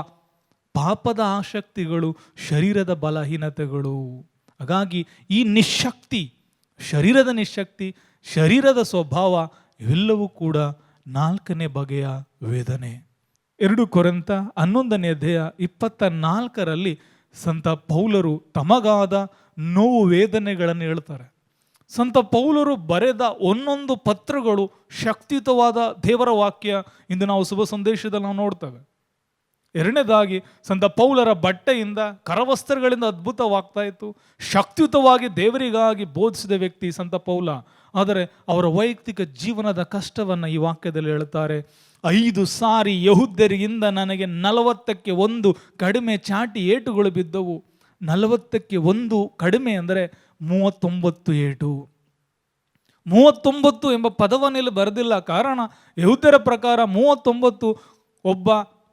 ಪಾಪದ ಆಸಕ್ತಿಗಳು, ಶರೀರದ ಬಲಹೀನತೆಗಳು. ಹಾಗಾಗಿ ಈ ನಿಶಕ್ತಿ, ಶರೀರದ ನಿಶಕ್ತಿ, ಶರೀರದ ಸ್ವಭಾವ ಇವೆಲ್ಲವೂ ಕೂಡ 4ನೇ ಬಗೆಯ ವೇದನೆ. 2 ಕೊರಿಂಥ 11ನೇ ಅಧ್ಯಾಯ 24ರಲ್ಲಿ ಸಂತ ಪೌಲರು ತಮಗಾದ ನೋವು ವೇದನೆಗಳನ್ನು ಹೇಳ್ತಾರೆ. ಸಂತ ಪೌಲರು ಬರೆದ ಒಂದೊಂದು ಪತ್ರಗಳು ಶಕ್ತಿಯುತವಾದ ದೇವರ ವಾಕ್ಯ. ಇಂದು ನಾವು ಶುಭ ಸಂದೇಶದಲ್ಲಿ ನಾವು ನೋಡ್ತೇವೆ. 2ನೇದಾಗಿ, ಸಂತ ಪೌಲರ ಬಟ್ಟೆಯಿಂದ, ಕರವಸ್ತ್ರಗಳಿಂದ ಅದ್ಭುತವಾಗ್ತಾ ಇತ್ತು. ಶಕ್ತಿಯುತವಾಗಿ ದೇವರಿಗಾಗಿ ಬೋಧಿಸಿದ ವ್ಯಕ್ತಿ ಸಂತ ಪೌಲ. ಆದರೆ ಅವರ ವೈಯಕ್ತಿಕ ಜೀವನದ ಕಷ್ಟವನ್ನು ಈ ವಾಕ್ಯದಲ್ಲಿ ಹೇಳ್ತಾರೆ. 5 ಸಾರಿ ಯೆಹೂದ್ಯರಿಗಿಂದ ನನಗೆ 40ಕ್ಕೆ 1 ಕಡಿಮೆ ಚಾಟಿ ಏಟುಗಳು ಬಿದ್ದವು. 40ಕ್ಕೆ 1 ಕಡಿಮೆ ಅಂದರೆ 39 ಏಟು. 39 ಎಂಬ ಪದವನ್ನಿಲ್ಲಿ ಬರೆದಿಲ್ಲ. ಕಾರಣ ಯೆಹೂದ್ಯರ ಪ್ರಕಾರ 39 ಒಬ್ಬ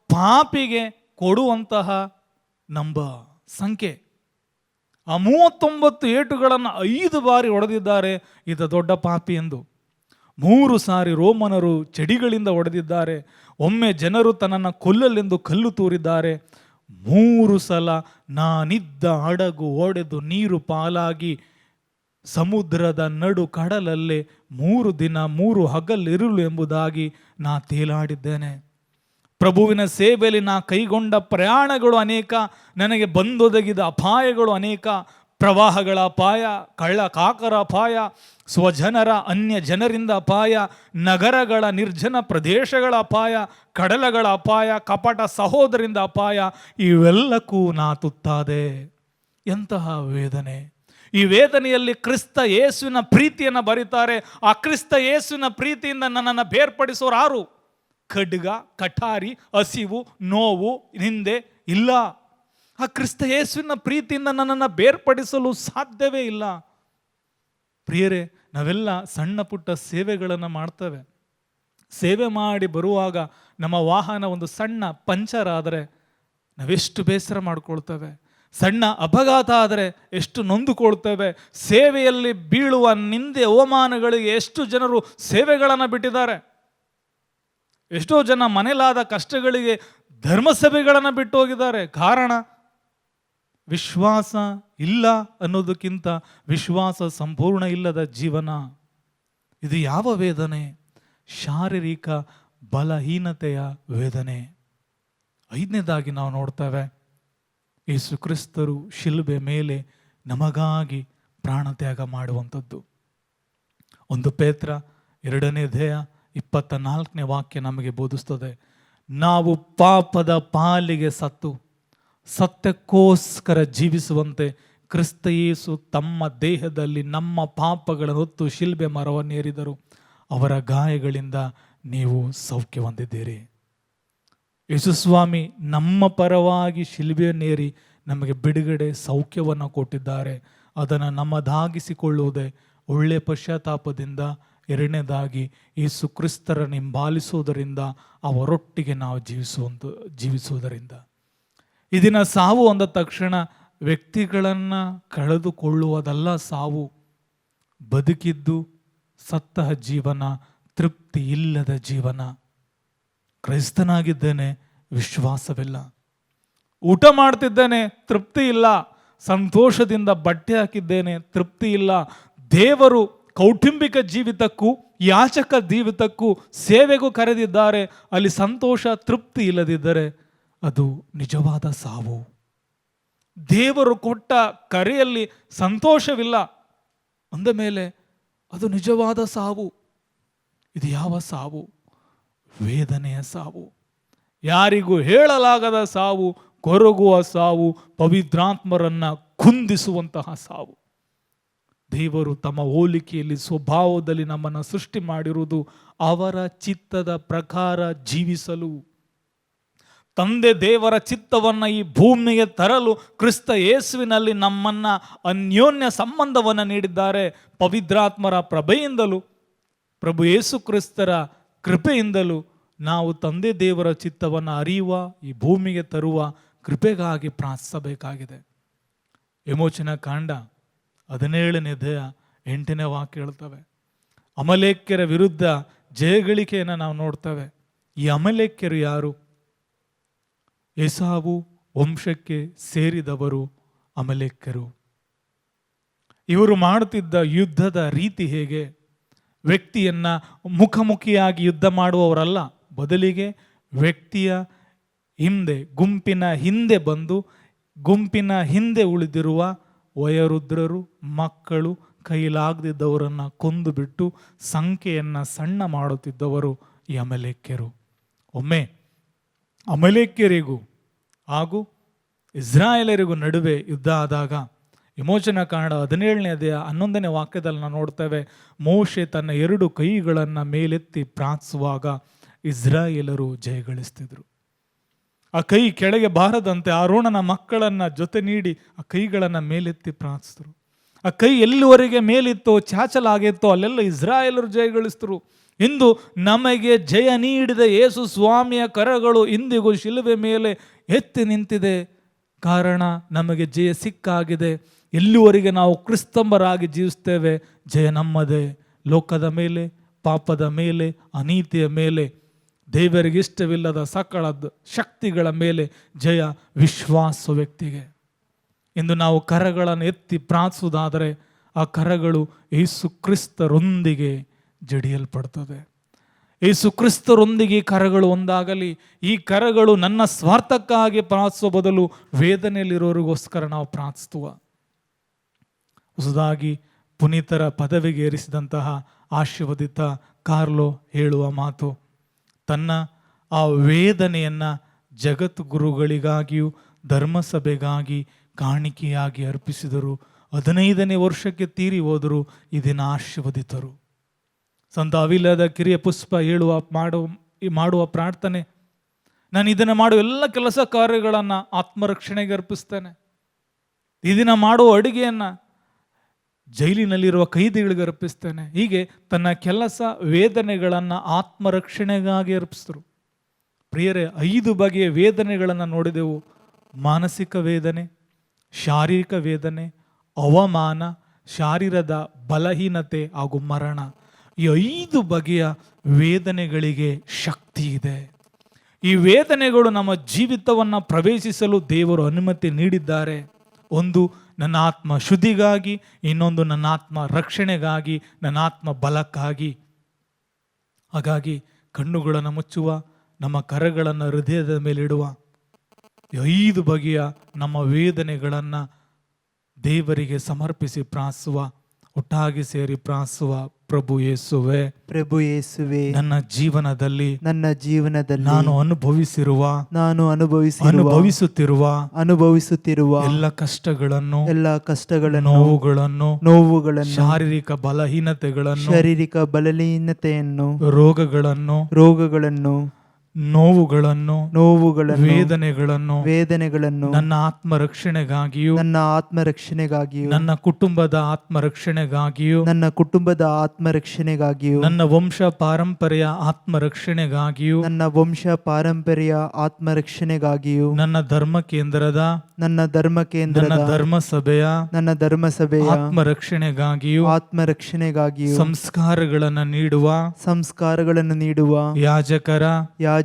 ಪಾಪಿಗೆ ಕೊಡುವಂತಹ ಸಂಖ್ಯೆ. ಆ 39 ಏಟುಗಳನ್ನು 5 ಬಾರಿ ಹೊಡೆದಿದ್ದಾರೆ ಈತ ದೊಡ್ಡ ಪಾಪಿ ಎಂದು. 3 ಸಾರಿ ರೋಮನರು ಚಡಿಗಳಿಂದ ಹೊಡೆದಿದ್ದಾರೆ. ಒಮ್ಮೆ ಜನರು ತನ್ನನ್ನು ಕೊಲ್ಲಲೆಂದು ಕಲ್ಲು ತೂರಿದ್ದಾರೆ. 3 ಸಲ ನಾನಿದ್ದ ಹಡಗು ಒಡೆದು ನೀರು ಪಾಲಾಗಿ ಸಮುದ್ರದ ನಡು ಕಡಲಲ್ಲೇ 3 ದಿನ 3 ಹಗಲಿರುಳು ಎಂಬುದಾಗಿ ನಾ ತೇಲಾಡಿದ್ದೇನೆ. ಪ್ರಭುವಿನ ಸೇವೆಯಲ್ಲಿ ನಾ ಕೈಗೊಂಡ ಪ್ರಯಾಣಗಳು ಅನೇಕ, ನನಗೆ ಬಂದೊದಗಿದ ಅಪಾಯಗಳು ಅನೇಕ. ಪ್ರವಾಹಗಳ ಅಪಾಯ, ಕಾಕರ ಅಪಾಯ, ಸ್ವಜನರ ಅನ್ಯ ಜನರಿಂದ ಅಪಾಯ, ನಗರಗಳ ನಿರ್ಜನ ಪ್ರದೇಶಗಳ ಅಪಾಯ, ಕಡಲಗಳ ಅಪಾಯ, ಕಪಟ ಸಹೋದರಿಂದ ಅಪಾಯ, ಇವೆಲ್ಲಕ್ಕೂ ನಾ ತುತ್ತಾದೆ. ಎಂತಹ ವೇದನೆ! ಈ ವೇದನೆಯಲ್ಲಿ ಕ್ರಿಸ್ತ ಯೇಸುವಿನ ಪ್ರೀತಿಯನ್ನು ಬರೀತಾರೆ. ಆ ಕ್ರಿಸ್ತ ಯೇಸುವಿನ ಪ್ರೀತಿಯಿಂದ ನನ್ನನ್ನು ಬೇರ್ಪಡಿಸೋರು ಯಾರು? ಖಡ್ಗ, ಕಠಾರಿ, ಹಸಿವು, ನೋವು, ನಿಂದೆ ಇಲ್ಲ. ಆ ಕ್ರಿಸ್ತ ಯೇಸುವಿನ ಪ್ರೀತಿಯಿಂದ ನನ್ನನ್ನು ಬೇರ್ಪಡಿಸಲು ಸಾಧ್ಯವೇ ಇಲ್ಲ. ಪ್ರಿಯರೇ, ನಾವೆಲ್ಲ ಸಣ್ಣ ಪುಟ್ಟ ಸೇವೆಗಳನ್ನು ಮಾಡ್ತೇವೆ. ಸೇವೆ ಮಾಡಿ ಬರುವಾಗ ನಮ್ಮ ವಾಹನ ಒಂದು ಸಣ್ಣ ಪಂಚರ್ ಆದರೆ ನಾವೆಷ್ಟು ಬೇಸರ ಮಾಡ್ಕೊಳ್ತೇವೆ. ಸಣ್ಣ ಅಪಘಾತ ಆದರೆ ಎಷ್ಟು ನೊಂದುಕೊಳ್ತೇವೆ. ಸೇವೆಯಲ್ಲಿ ಬೀಳುವ ನಿಂದೆ ಅವಮಾನಗಳಿಗೆ ಎಷ್ಟು ಜನರು ಸೇವೆಗಳನ್ನು ಬಿಟ್ಟಿದ್ದಾರೆ. ಎಷ್ಟೋ ಜನ ಮನೆಯಲ್ಲಾದ ಕಷ್ಟಗಳಿಗೆ ಧರ್ಮಸಭೆಗಳನ್ನು ಬಿಟ್ಟು ಹೋಗಿದ್ದಾರೆ. ಕಾರಣ ವಿಶ್ವಾಸ ಇಲ್ಲ ಅನ್ನೋದಕ್ಕಿಂತ ವಿಶ್ವಾಸ ಸಂಪೂರ್ಣ ಇಲ್ಲದ ಜೀವನ. ಇದು ಯಾವ ವೇದನೆ? ಶಾರೀರಿಕ ಬಲಹೀನತೆಯ ವೇದನೆ. 5ನೇದಾಗಿ ನಾವು ನೋಡ್ತೇವೆ, ಯೇಸು ಕ್ರಿಸ್ತರು ಶಿಲುಬೆ ಮೇಲೆ ನಮಗಾಗಿ ಪ್ರಾಣತ್ಯಾಗ ಮಾಡುವಂಥದ್ದು. 1 ಪೇತ್ರ 2ನೇ ಅಧ್ಯಾಯ 24ನೇ ವಾಕ್ಯ ನಮಗೆ ಬೋಧಿಸ್ತದೆ. ನಾವು ಪಾಪದ ಪಾಲಿಗೆ ಸತ್ತು ಸತ್ಯಕ್ಕೋಸ್ಕರ ಜೀವಿಸುವಂತೆ ಕ್ರಿಸ್ತ ಯೇಸು ತಮ್ಮ ದೇಹದಲ್ಲಿ ನಮ್ಮ ಪಾಪಗಳನ್ನು ಹೊತ್ತು ಶಿಲ್ಬೆ ಮರವನ್ನೇರಿದರು. ಅವರ ಗಾಯಗಳಿಂದ ನೀವು ಸೌಖ್ಯ ಹೊಂದಿದ್ದೀರಿ. ಯೇಸುಸ್ವಾಮಿ ನಮ್ಮ ಪರವಾಗಿ ಶಿಲ್ಬೆಯನ್ನೇರಿ ನಮಗೆ ಬಿಡುಗಡೆ, ಸೌಖ್ಯವನ್ನು ಕೊಟ್ಟಿದ್ದಾರೆ. ಅದನ್ನು ನಮ್ಮದಾಗಿಸಿಕೊಳ್ಳುವುದೇ ಒಳ್ಳೆಯ ಪಶ್ಚಾತ್ತಾಪದಿಂದ. 2ನೇದಾಗಿ ಯೇಸು ಕ್ರಿಸ್ತರನ್ನು ಹಿಂಬಾಲಿಸುವುದರಿಂದ, ಅವರೊಟ್ಟಿಗೆ ನಾವು ಜೀವಿಸುವುದರಿಂದ. ಈ ದಿನ ಸಾವು ಅಂದ ತಕ್ಷಣ ವ್ಯಕ್ತಿಗಳನ್ನು ಕಳೆದುಕೊಳ್ಳುವುದಲ್ಲ ಸಾವು. ಬದುಕಿದ್ದು ಸತ್ತ ಜೀವನ, ತೃಪ್ತಿ ಇಲ್ಲದ ಜೀವನ. ಕ್ರೈಸ್ತನಾಗಿದ್ದೇನೆ, ವಿಶ್ವಾಸವಿಲ್ಲ. ಊಟ ಮಾಡ್ತಿದ್ದೇನೆ, ತೃಪ್ತಿ ಇಲ್ಲ. ಸಂತೋಷದಿಂದ ಬಟ್ಟೆ ಹಾಕಿದ್ದೇನೆ, ತೃಪ್ತಿ ಇಲ್ಲ. ದೇವರು ಕೌಟುಂಬಿಕ ಜೀವಿತಕ್ಕೂ ಯಾಚಕ ಜೀವಿತಕ್ಕೂ ಸೇವೆಗೂ ಕರೆದಿದ್ದಾರೆ. ಅಲ್ಲಿ ಸಂತೋಷ, ತೃಪ್ತಿ ಇಲ್ಲದಿದ್ದರೆ ಅದು ನಿಜವಾದ ಸಾವು. ದೇವರು ಕೊಟ್ಟ ಕರೆಯಲ್ಲಿ ಸಂತೋಷವಿಲ್ಲ ಅಂದ ಮೇಲೆ ಅದು ನಿಜವಾದ ಸಾವು. ಇದು ಯಾವ ಸಾವು? ವೇದನೆಯ ಸಾವು, ಯಾರಿಗೂ ಹೇಳಲಾಗದ ಸಾವು, ಕೊರಗುವ ಸಾವು, ಪವಿತ್ರಾತ್ಮರನ್ನ ಕುಂದಿಸುವಂತಹ ಸಾವು. ದೇವರು ತಮ್ಮ ಹೋಲಿಕೆಯಲ್ಲಿ ಸ್ವಭಾವದಲ್ಲಿ ನಮ್ಮನ್ನು ಸೃಷ್ಟಿ ಮಾಡಿರುವುದು ಅವರ ಚಿತ್ತದ ಪ್ರಕಾರ ಜೀವಿಸಲು. ತಂದೆ ದೇವರ ಚಿತ್ತವನ್ನು ಈ ಭೂಮಿಗೆ ತರಲು ಕ್ರಿಸ್ತ ಯೇಸುವಿನಲ್ಲಿ ನಮ್ಮನ್ನ ಅನ್ಯೋನ್ಯ ಸಂಬಂಧವನ್ನು ನೀಡಿದ್ದಾರೆ. ಪವಿತ್ರಾತ್ಮರ ಪ್ರಭೆಯಿಂದಲೂ ಪ್ರಭು ಯೇಸು ಕ್ರಿಸ್ತರ ಕೃಪೆಯಿಂದಲೂ ನಾವು ತಂದೆ ದೇವರ ಚಿತ್ತವನ್ನು ಅರಿಯುವ, ಈ ಭೂಮಿಗೆ ತರುವ ಕೃಪೆಗಾಗಿ ಪ್ರಾರ್ಥಿಸಬೇಕಾಗಿದೆ. ವಿಮೋಚನಾ ಕಾಂಡ 17ನೇ ಅಧ್ಯಾಯ 8ನೇ ವಾಕ್ಯ ಹೇಳ್ತವೆ. ಅಮಲೇಕ್ಯರ ವಿರುದ್ಧ ಜಯಗಳಿಕೆಯನ್ನು ನಾವು ನೋಡ್ತೇವೆ. ಈ ಅಮಲೇಕ್ಯರು ಯಾರು? ಏಸಾವು ವಂಶಕ್ಕೆ ಸೇರಿದವರು ಅಮಲೇಕ್ಯರು. ಇವರು ಮಾಡುತ್ತಿದ್ದ ಯುದ್ಧದ ರೀತಿ ಹೇಗೆ? ವ್ಯಕ್ತಿಯನ್ನ ಮುಖಾಮುಖಿಯಾಗಿ ಯುದ್ಧ ಮಾಡುವವರಲ್ಲ, ಬದಲಿಗೆ ವ್ಯಕ್ತಿಯ ಹಿಂದೆ, ಗುಂಪಿನ ಹಿಂದೆ ಬಂದು ಗುಂಪಿನ ಹಿಂದೆ ಉಳಿದಿರುವ ವಯೋವೃದ್ಧರು, ಮಕ್ಕಳು, ಕೈಲಾಗದಿದ್ದವರನ್ನು ಕೊಂದು ಬಿಟ್ಟು ಸಂಖ್ಯೆಯನ್ನು ಸಣ್ಣ ಮಾಡುತ್ತಿದ್ದವರು ಈ ಅಮಲೇಕ್ಯರು. ಒಮ್ಮೆ ಅಮಲೇಕ್ಯರಿಗೂ ಹಾಗೂ ಇಸ್ರಾಯೇಲರಿಗೂ ನಡುವೆ ಯುದ್ಧ ಆದಾಗ ವಿಮೋಚನಾ ಕಾಂಡ 17ನೇ ಅಧ್ಯಾಯ 11ನೇ ವಾಕ್ಯದಲ್ಲಿ ನಾವು ನೋಡ್ತೇವೆ. ಮೋಶೆ ತನ್ನ 2 ಕೈಗಳನ್ನು ಮೇಲೆತ್ತಿ ಪ್ರಾರ್ಥಿಸುವಾಗ ಇಸ್ರಾಯೇಲರು ಜಯಗಳಿಸ್ತಿದ್ರು. ಆ ಕೈ ಕೆಳಗೆ ಬಾರದಂತೆ ಆರೋಣನ ಮಕ್ಕಳನ್ನ ಜೊತೆ ನೀಡಿ ಆ ಕೈಗಳನ್ನು ಮೇಲೆತ್ತಿ ಪ್ರಾರ್ಥಿಸಿದ್ರು. ಆ ಕೈ ಎಲ್ಲಿವರೆಗೆ ಮೇಲಿತ್ತೋ, ಚಾಚಲಾಗಿತ್ತೋ ಅಲ್ಲೆಲ್ಲ ಇಸ್ರಾಯೇಲರು ಜಯಗಳಿಸಿದ್ರು. ಇಂದು ನಮಗೆ ಜಯ ನೀಡಿದ ಯೇಸು ಸ್ವಾಮಿಯ ಕರಗಳು ಇಂದಿಗೂ ಶಿಲುಬೆ ಮೇಲೆ ಎತ್ತಿ ನಿಂತಿದೆ. ಕಾರಣ ನಮಗೆ ಜಯ ಸಿಕ್ಕಾಗಿದೆ. ಎಲ್ಲಿವರೆಗೆ ನಾವು ಕ್ರಿಸ್ತಂಬರಾಗಿ ಜೀವಿಸ್ತೇವೆ, ಜಯ ನಮ್ಮದೇ. ಲೋಕದ ಮೇಲೆ, ಪಾಪದ ಮೇಲೆ, ಅನೀತಿಯ ಮೇಲೆ, ದೇವರಿಗೆ ಇಷ್ಟವಿಲ್ಲದ ಸಕಲ ಶಕ್ತಿಗಳ ಮೇಲೆ ಜಯ ವಿಶ್ವಾಸ ವ್ಯಕ್ತಿಗೆ. ಇಂದು ನಾವು ಕರಗಳನ್ನು ಎತ್ತಿ ಪ್ರಾರ್ಥಿಸುವುದಾದರೆ ಆ ಕರಗಳು ಯೇಸು ಕ್ರಿಸ್ತರೊಂದಿಗೆ ಜಡಿಯಲ್ಪಡ್ತದೆ. ಯೇಸು ಕ್ರಿಸ್ತರೊಂದಿಗೆ ಈ ಕರಗಳು ಒಂದಾಗಲಿ. ಈ ಕರಗಳು ನನ್ನ ಸ್ವಾರ್ಥಕ್ಕಾಗಿ ಪ್ರಾರ್ಥಿಸುವ ಬದಲು ವೇದನೆಯಲ್ಲಿರೋರಿಗೋಸ್ಕರ ನಾವು ಪ್ರಾರ್ಥಿಸುವ. ಹೊಸದಾಗಿ ಪುನೀತರ ಪದವಿಗೆ ಏರಿಸಿದಂತಹ ಆಶೀರ್ವದಿತ ಕಾರ್ಲೋ ಹೇಳುವ ಮಾತು, ತನ್ನ ಆ ವೇದನೆಯನ್ನು ಜಗದ್ಗುರುಗಳಿಗಾಗಿಯೂ ಧರ್ಮಸಭೆಗಾಗಿ ಕಾಣಿಕೆಯಾಗಿ ಅರ್ಪಿಸಿದರು. 15ನೇ ವರ್ಷಕ್ಕೆ ತೀರಿ ಹೋದರು. ಇದನ್ನ ಆಶೀರ್ವದಿತರು. ಸಂತ ಅವಿಲದ ಕಿರಿಯ ಪುಷ್ಪ ಮಾಡುವ ಪ್ರಾರ್ಥನೆ, ನಾನು ಇದನ್ನು ಮಾಡುವ ಎಲ್ಲ ಕೆಲಸ ಕಾರ್ಯಗಳನ್ನು ಆತ್ಮರಕ್ಷಣೆಗೆ ಅರ್ಪಿಸ್ತೇನೆ. ಇದನ್ನ ಮಾಡುವ ಅಡುಗೆಯನ್ನು ಜೈಲಿನಲ್ಲಿರುವ ಕೈದಿಗಳಿಗೆ ಅರ್ಪಿಸ್ತೇನೆ. ಹೀಗೆ ತನ್ನ ಕೆಲಸ ವೇದನೆಗಳನ್ನು ಆತ್ಮರಕ್ಷಣೆಗಾಗಿ ಅರ್ಪಿಸಿದ್ರು. ಪ್ರಿಯರೇ, 5 ಬಗೆಯ ವೇದನೆಗಳನ್ನು ನೋಡಿದೆವು. ಮಾನಸಿಕ ವೇದನೆ, ಶಾರೀರಿಕ ವೇದನೆ, ಅವಮಾನ, ಶಾರೀರದ ಬಲಹೀನತೆ ಹಾಗೂ ಮರಣ. ಈ 5 ಬಗೆಯ ವೇದನೆಗಳಿಗೆ ಶಕ್ತಿ ಇದೆ. ಈ ವೇದನೆಗಳು ನಮ್ಮ ಜೀವಿತವನ್ನು ಪ್ರವೇಶಿಸಲು ದೇವರು ಅನುಮತಿ ನೀಡಿದ್ದಾರೆ. ಒಂದು ನನ್ನ ಆತ್ಮ ಶುದ್ಧಿಗಾಗಿ, ಇನ್ನೊಂದು ನನ್ನ ಆತ್ಮ ರಕ್ಷಣೆಗಾಗಿ, ನನ್ನ ಆತ್ಮ ಬಲಕ್ಕಾಗಿ. ಹಾಗಾಗಿ ಕಣ್ಣುಗಳನ್ನು ಮುಚ್ಚುವ, ನಮ್ಮ ಕರಗಳನ್ನು ಹೃದಯದ ಮೇಲಿಡುವ, 5 ಬಗೆಯ ನಮ್ಮ ವೇದನೆಗಳನ್ನು ದೇವರಿಗೆ ಸಮರ್ಪಿಸಿ ಪ್ರಾರ್ಥಿಸುವ, ಒಟ್ಟಾಗಿ ಸೇರಿ ಪ್ರಾರ್ಥಿಸುವ. ಪ್ರಭು ಯೇಸುವೆ, ಪ್ರಭು ಯೇಸುವೆ, ನನ್ನ ಜೀವನದಲ್ಲಿ ನಾನು ಅನುಭವಿಸುತ್ತಿರುವ ಎಲ್ಲ ಕಷ್ಟಗಳನ್ನು, ನೋವುಗಳನ್ನು, ಶಾರೀರಿಕ ಬಲಹೀನತೆಯನ್ನು, ರೋಗಗಳನ್ನು, ನೋವುಗಳನ್ನು, ವೇದನೆಗಳನ್ನು ನನ್ನ ಆತ್ಮರಕ್ಷಣೆಗಾಗಿಯೂ, ನನ್ನ ಕುಟುಂಬದ ಆತ್ಮರಕ್ಷಣೆಗಾಗಿಯೂ, ನನ್ನ ವಂಶ ಪಾರಂಪರ್ಯ ಆತ್ಮರಕ್ಷಣೆಗಾಗಿಯೂ, ನನ್ನ ಧರ್ಮ ಕೇಂದ್ರದ, ನನ್ನ ಧರ್ಮಸಭೆಯ ಆತ್ಮರಕ್ಷಣೆಗಾಗಿಯೂ, ಸಂಸ್ಕಾರಗಳನ್ನು ನೀಡುವ ಯಾಜಕರ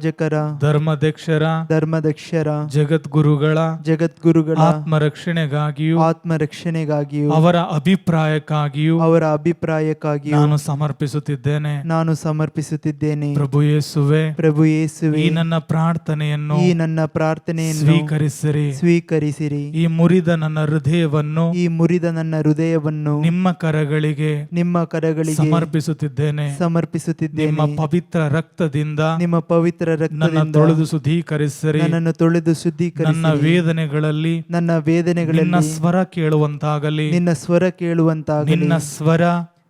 ಯಾಜಕರ ಧರ್ಮದಕ್ಷರ ಧರ್ಮದಕ್ಷರ ಜಗದ್ಗುರುಗಳ ಜಗದ್ಗುರುಗಳ ಆತ್ಮರಕ್ಷಣೆಗಾಗಿಯೂ ಆತ್ಮರಕ್ಷಣೆಗಾಗಿಯೂ ಅವರ ಅಭಿಪ್ರಾಯಕ್ಕಾಗಿಯೂ ಅವರ ಅಭಿಪ್ರಾಯಕ್ಕಾಗಿಯೂ ನಾನು ಸಮರ್ಪಿಸುತ್ತಿದ್ದೇನೆ. ನಾನು ಸಮರ್ಪಿಸುತ್ತಿದ್ದೇನೆ. ಪ್ರಭು ಯೇಸುವೆ, ಪ್ರಭು ಯೇಸುವೆ, ಈ ನನ್ನ ಪ್ರಾರ್ಥನೆಯನ್ನು ಈ ನನ್ನ ಪ್ರಾರ್ಥನೆಯನ್ನು ಸ್ವೀಕರಿಸಿರಿ. ಸ್ವೀಕರಿಸಿರಿ. ಈ ಮುರಿದ ನನ್ನ ಹೃದಯವನ್ನು ಈ ಮುರಿದ ನನ್ನ ಹೃದಯವನ್ನು ನಿಮ್ಮ ಕರಗಳಿಗೆ ಸಮರ್ಪಿಸುತ್ತಿದ್ದೇನೆ. ಸಮರ್ಪಿಸುತ್ತಿದ್ದೇನೆ. ನಿಮ್ಮ ಪವಿತ್ರ ರಕ್ತದಿಂದ ನಿಮ್ಮ ಪವಿತ್ರ ನನ್ನ ರಕ್ತದಿಂದ ತೊಳೆದು ಶುದ್ಧೀಕರಿಸಿರಿ. ನನ್ನನ್ನು ತೊಳೆದು ಶುದ್ಧೀಕರಿಸಿ. ನನ್ನ ವೇದನೆಗಳಲ್ಲಿ ನನ್ನ ವೇದನೆಗಳಲ್ಲಿ ನಿನ್ನ ಸ್ವರ ಕೇಳುವಂತಾಗಲಿ. ನಿನ್ನ ಸ್ವರ ಕೇಳುವಂತಾಗಲಿ.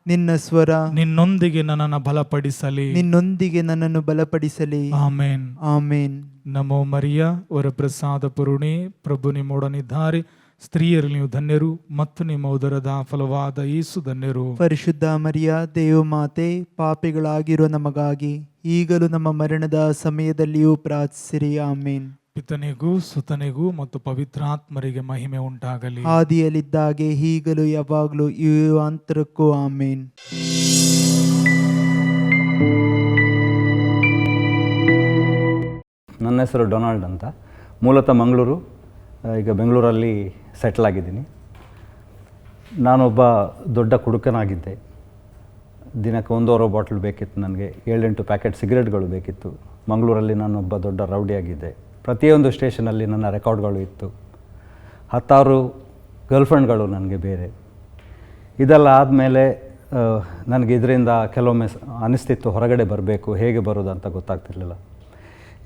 ನಿನ್ನ ಸ್ವರ ನಿನ್ನೊಂದಿಗೆ ನನ್ನನ್ನು ಬಲಪಡಿಸಲಿ. ನಿನ್ನೊಂದಿಗೆ ನನ್ನನ್ನು ಬಲಪಡಿಸಲಿ. ಆಮೇನ್. ಆಮೇನ್. ನಮೋ ಮರಿಯ ವರಪ್ರಸಾದ ಪೂರ್ಣಿ, ಪ್ರಭು ನಿಮ್ಮೊಡನಿದ್ದಾರೆ. ಸ್ತ್ರೀಯರಲ್ಲಿ ನೀವು ಧನ್ಯರು ಮತ್ತು ನಿಮ್ಮ ಉದರದ ಫಲವಾದ ಯೇಸು ಧನ್ಯರು. ಪರಿಶುದ್ಧ ಮರಿಯ ದೇವಮಾತೆ, ಪಾಪಿಗಳಾಗಿರೋ ನಮಗಾಗಿ ಈಗಲೂ ನಮ್ಮ ಮರಣದ ಸಮಯದಲ್ಲಿಯೂ ಪ್ರಾರ್ಥಿಸಿರಿ. ಆಮೇನ್. ಪಿತನಿಗೂ ಸುತನಿಗೂ ಮತ್ತು ಪವಿತ್ರಾತ್ಮರಿಗೆ ಮಹಿಮೆ ಉಂಟಾಗಲಿ. ಆದಿಯಲ್ಲಿದ್ದಾಗೆ ಈಗಲೂ ಯಾವಾಗಲೂ ಯುಗಾಂತರಕ್ಕೂ ಆಮೇನ್. ನನ್ನ ಹೆಸರು ಡೊನಾಲ್ಡ್ ಅಂತ. ಮೂಲತಃ ಮಂಗಳೂರು, ಈಗ ಬೆಂಗಳೂರಲ್ಲಿ ಸೆಟ್ಲ್ ಆಗಿದ್ದೀನಿ. ನಾನೊಬ್ಬ ದೊಡ್ಡ ಕುಡುಕನಾಗಿದ್ದೆ. ದಿನಕ್ಕೆ 1.5 ಬಾಟ್ಲ್ ಬೇಕಿತ್ತು ನನಗೆ. 7-8 ಪ್ಯಾಕೆಟ್ ಸಿಗರೇಟ್ಗಳು ಬೇಕಿತ್ತು. ಮಂಗಳೂರಲ್ಲಿ ನಾನೊಬ್ಬ ದೊಡ್ಡ ರೌಡಿಯಾಗಿದ್ದೆ. ಪ್ರತಿಯೊಂದು ಸ್ಟೇಷನಲ್ಲಿ ನನ್ನ ರೆಕಾರ್ಡ್ಗಳು ಇತ್ತು. 10 ಗರ್ಲ್ಫ್ರೆಂಡ್ಗಳು ನನಗೆ ಬೇರೆ. ಇದೆಲ್ಲ ಆದಮೇಲೆ ನನಗೆ ಇದರಿಂದ ಕೆಲವೊಮ್ಮೆ ಅನಿಸ್ತಿತ್ತು ಹೊರಗಡೆ ಬರಬೇಕು, ಹೇಗೆ ಬರೋದು ಅಂತ ಗೊತ್ತಾಗ್ತಿರ್ಲಿಲ್ಲ.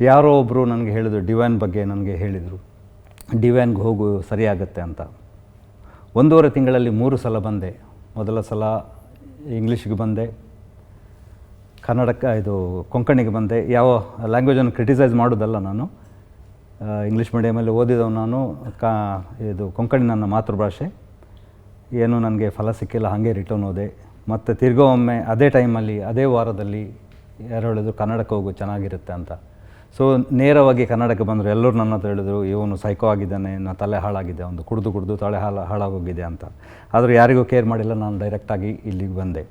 ಯಾರೋ ಒಬ್ಬರು ನನಗೆ ಹೇಳಿದರು, ಡಿವೈನ್ ಬಗ್ಗೆ ನನಗೆ ಹೇಳಿದರು, ಡಿವೈನ್ಗೆ ಹೋಗು ಸರಿಯಾಗತ್ತೆ ಅಂತ. 1.5 ತಿಂಗಳಲ್ಲಿ 3 ಸಲ ಬಂದೆ. ಮೊದಲ ಸಲ ಇಂಗ್ಲೀಷಿಗೆ ಬಂದೆ, ಕನ್ನಡಕ್ಕೆ ಕೊಂಕಣಿಗೆ ಬಂದೆ. ಯಾವ ಲ್ಯಾಂಗ್ವೇಜನ್ನು ಕ್ರಿಟಿಸೈಸ್ ಮಾಡೋದಲ್ಲ, ನಾನು ಇಂಗ್ಲೀಷ್ ಮೀಡಿಯಮಲ್ಲಿ ಓದಿದವು. ನಾನು ಇದು ಕೊಂಕಣಿ ನನ್ನ ಮಾತೃಭಾಷೆ. ಏನೂ ನನಗೆ ಫಲ ಸಿಕ್ಕಿಲ್ಲ, ಹಾಗೆ ರಿಟರ್ನ್ ಹೋದೆ. ಮತ್ತು ತಿರ್ಗೋ ಒಮ್ಮೆ ಅದೇ ಟೈಮಲ್ಲಿ ಅದೇ ವಾರದಲ್ಲಿ ಯಾರು ಹೇಳಿದ್ರು ಕನ್ನಡಕ್ಕೆ ಹೋಗು ಚೆನ್ನಾಗಿರುತ್ತೆ ಅಂತ. ಸೊ ನೇರವಾಗಿ ಕನ್ನಡಕ್ಕೆ ಬಂದರು. ಎಲ್ಲರೂ ನನ್ನ ಹತ್ರ ಹೇಳಿದ್ರು, ಇವನು ಸೈಕೋ ಆಗಿದ್ದಾನೆ, ನನ್ನ ತಲೆ ಹಾಳಾಗಿದೆ, ಒಂದು ಕುಡಿದು ತಲೆ ಹಾಳಾಗೋಗಿದೆ ಅಂತ. ಆದರೆ ಯಾರಿಗೂ ಕೇರ್ ಮಾಡಿಲ್ಲ. ನಾನು ಡೈರೆಕ್ಟಾಗಿ ಇಲ್ಲಿಗೆ ಬಂದೆ.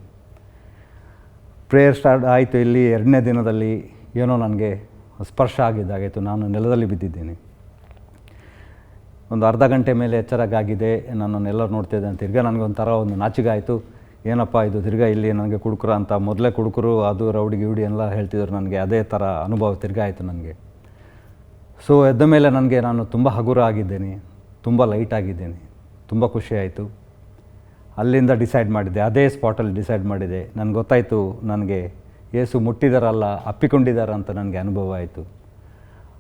ಪ್ರೇಯರ್ ಸ್ಟಾರ್ಟ್ ಆಯಿತು. ಇಲ್ಲಿ 2ನೇ ದಿನದಲ್ಲಿ ಏನೋ ನನಗೆ ಸ್ಪರ್ಶ ಆಗಿದ್ದಾಗಿತ್ತು. ನಾನು ನೆಲದಲ್ಲಿ ಬಿದ್ದಿದ್ದೀನಿ. ಒಂದು ಅರ್ಧ ಗಂಟೆ ಮೇಲೆ ಎಚ್ಚರಗಾಗಿದೆ. ನನ್ನನ್ನೆಲ್ಲರೂ ನೋಡ್ತಿದ್ದೆ. ತಿರ್ಗಾ ನನಗೊಂಥರ ಒಂದು ನಾಚಿಕೆ ಆಯಿತು. ಏನಪ್ಪ ಇದು ತಿರ್ಗಾ ಇಲ್ಲಿ ನನಗೆ ಕುಡುಕರ ಅಂತ. ಮೊದಲೇ ಕುಡುಕರು, ಅದು ರೌಡಿ ಗಿೌಡಿ ಎಲ್ಲ ಹೇಳ್ತಿದ್ರು ನನಗೆ. ಅದೇ ಥರ ಅನುಭವ ತಿರ್ಗಾ ಆಯಿತು ನನಗೆ. ಸೊ ಎದ್ದ ಮೇಲೆ ನಾನು ತುಂಬ ಹಗುರ ಆಗಿದ್ದೇನೆ, ತುಂಬ ಲೈಟ್ ಆಗಿದ್ದೇನೆ. ತುಂಬ ಖುಷಿಯಾಯಿತು. ಅಲ್ಲಿಂದ ಡಿಸೈಡ್ ಮಾಡಿದ್ದೆ, ಅದೇ ಸ್ಪಾಟಲ್ಲಿ ಡಿಸೈಡ್ ಮಾಡಿದೆ. ನನಗೆ ಗೊತ್ತಾಯಿತು, ನನಗೆ ಯೇಸು ಮುಟ್ಟಿದಾರಲ್ಲ, ಅಪ್ಪಿಕೊಂಡಿದ್ದಾರೆ ಅಂತ ನನಗೆ ಅನುಭವ ಆಯಿತು.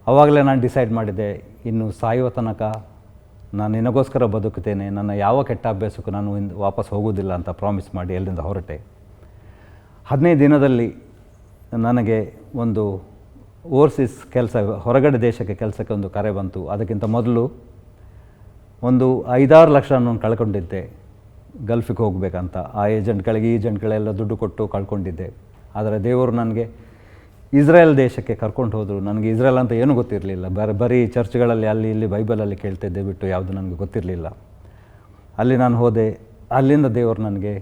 ಆವಾಗಲೇ ನಾನು ಡಿಸೈಡ್ ಮಾಡಿದ್ದೆ, ಇನ್ನು ಸಾಯುವ ತನಕ ನಾನು ನಿನಗೋಸ್ಕರ ಬದುಕುತ್ತೇನೆ, ನನ್ನ ಯಾವ ಕೆಟ್ಟ ಅಭ್ಯಾಸಕ್ಕೂ ನಾನು ವಾಪಸ್ ಹೋಗೋದಿಲ್ಲ ಅಂತ ಪ್ರಾಮಿಸ್ ಮಾಡಿ ಅಲ್ಲಿಂದ ಹೊರಟೆ. 15 ದಿನದಲ್ಲಿ ನನಗೆ ಒಂದು ಓವರ್ಸೀಸ್ ಕೆಲಸ, ಹೊರಗಡೆ ದೇಶಕ್ಕೆ ಕೆಲಸಕ್ಕೆ ಒಂದು ಕರೆ ಬಂತು. ಅದಕ್ಕಿಂತ ಮೊದಲು ಒಂದು 5-6 ಲಕ್ಷ ನಾನು ಕಳ್ಕೊಂಡಿದ್ದೆ ಗಲ್ಫಿಗೆ ಹೋಗಬೇಕಂತ. ಆ ಏಜೆಂಟ್ಗಳೆಲ್ಲ ದುಡ್ಡು ಕೊಟ್ಟು ಕಳ್ಕೊಂಡಿದ್ದೆ. ಆದರೆ ದೇವರು ನನಗೆ ಇಸ್ರೇಲ್ ದೇಶಕ್ಕೆ ಕರ್ಕೊಂಡು ಹೋದರು. ನನಗೆ ಇಸ್ರೇಲ್ ಅಂತ ಏನೂ ಗೊತ್ತಿರಲಿಲ್ಲ. ಬರೀ ಚರ್ಚ್ಗಳಲ್ಲಿ ಅಲ್ಲಿ ಇಲ್ಲಿ ಬೈಬಲಲ್ಲಿ ಕೇಳ್ತಿದ್ದೆ ಬಿಟ್ಟು ಯಾವುದು ನನಗೆ ಗೊತ್ತಿರಲಿಲ್ಲ. ಅಲ್ಲಿ ನಾನು ಹೋದೆ. ಅಲ್ಲಿಂದ ದೇವರು ನನಗೆ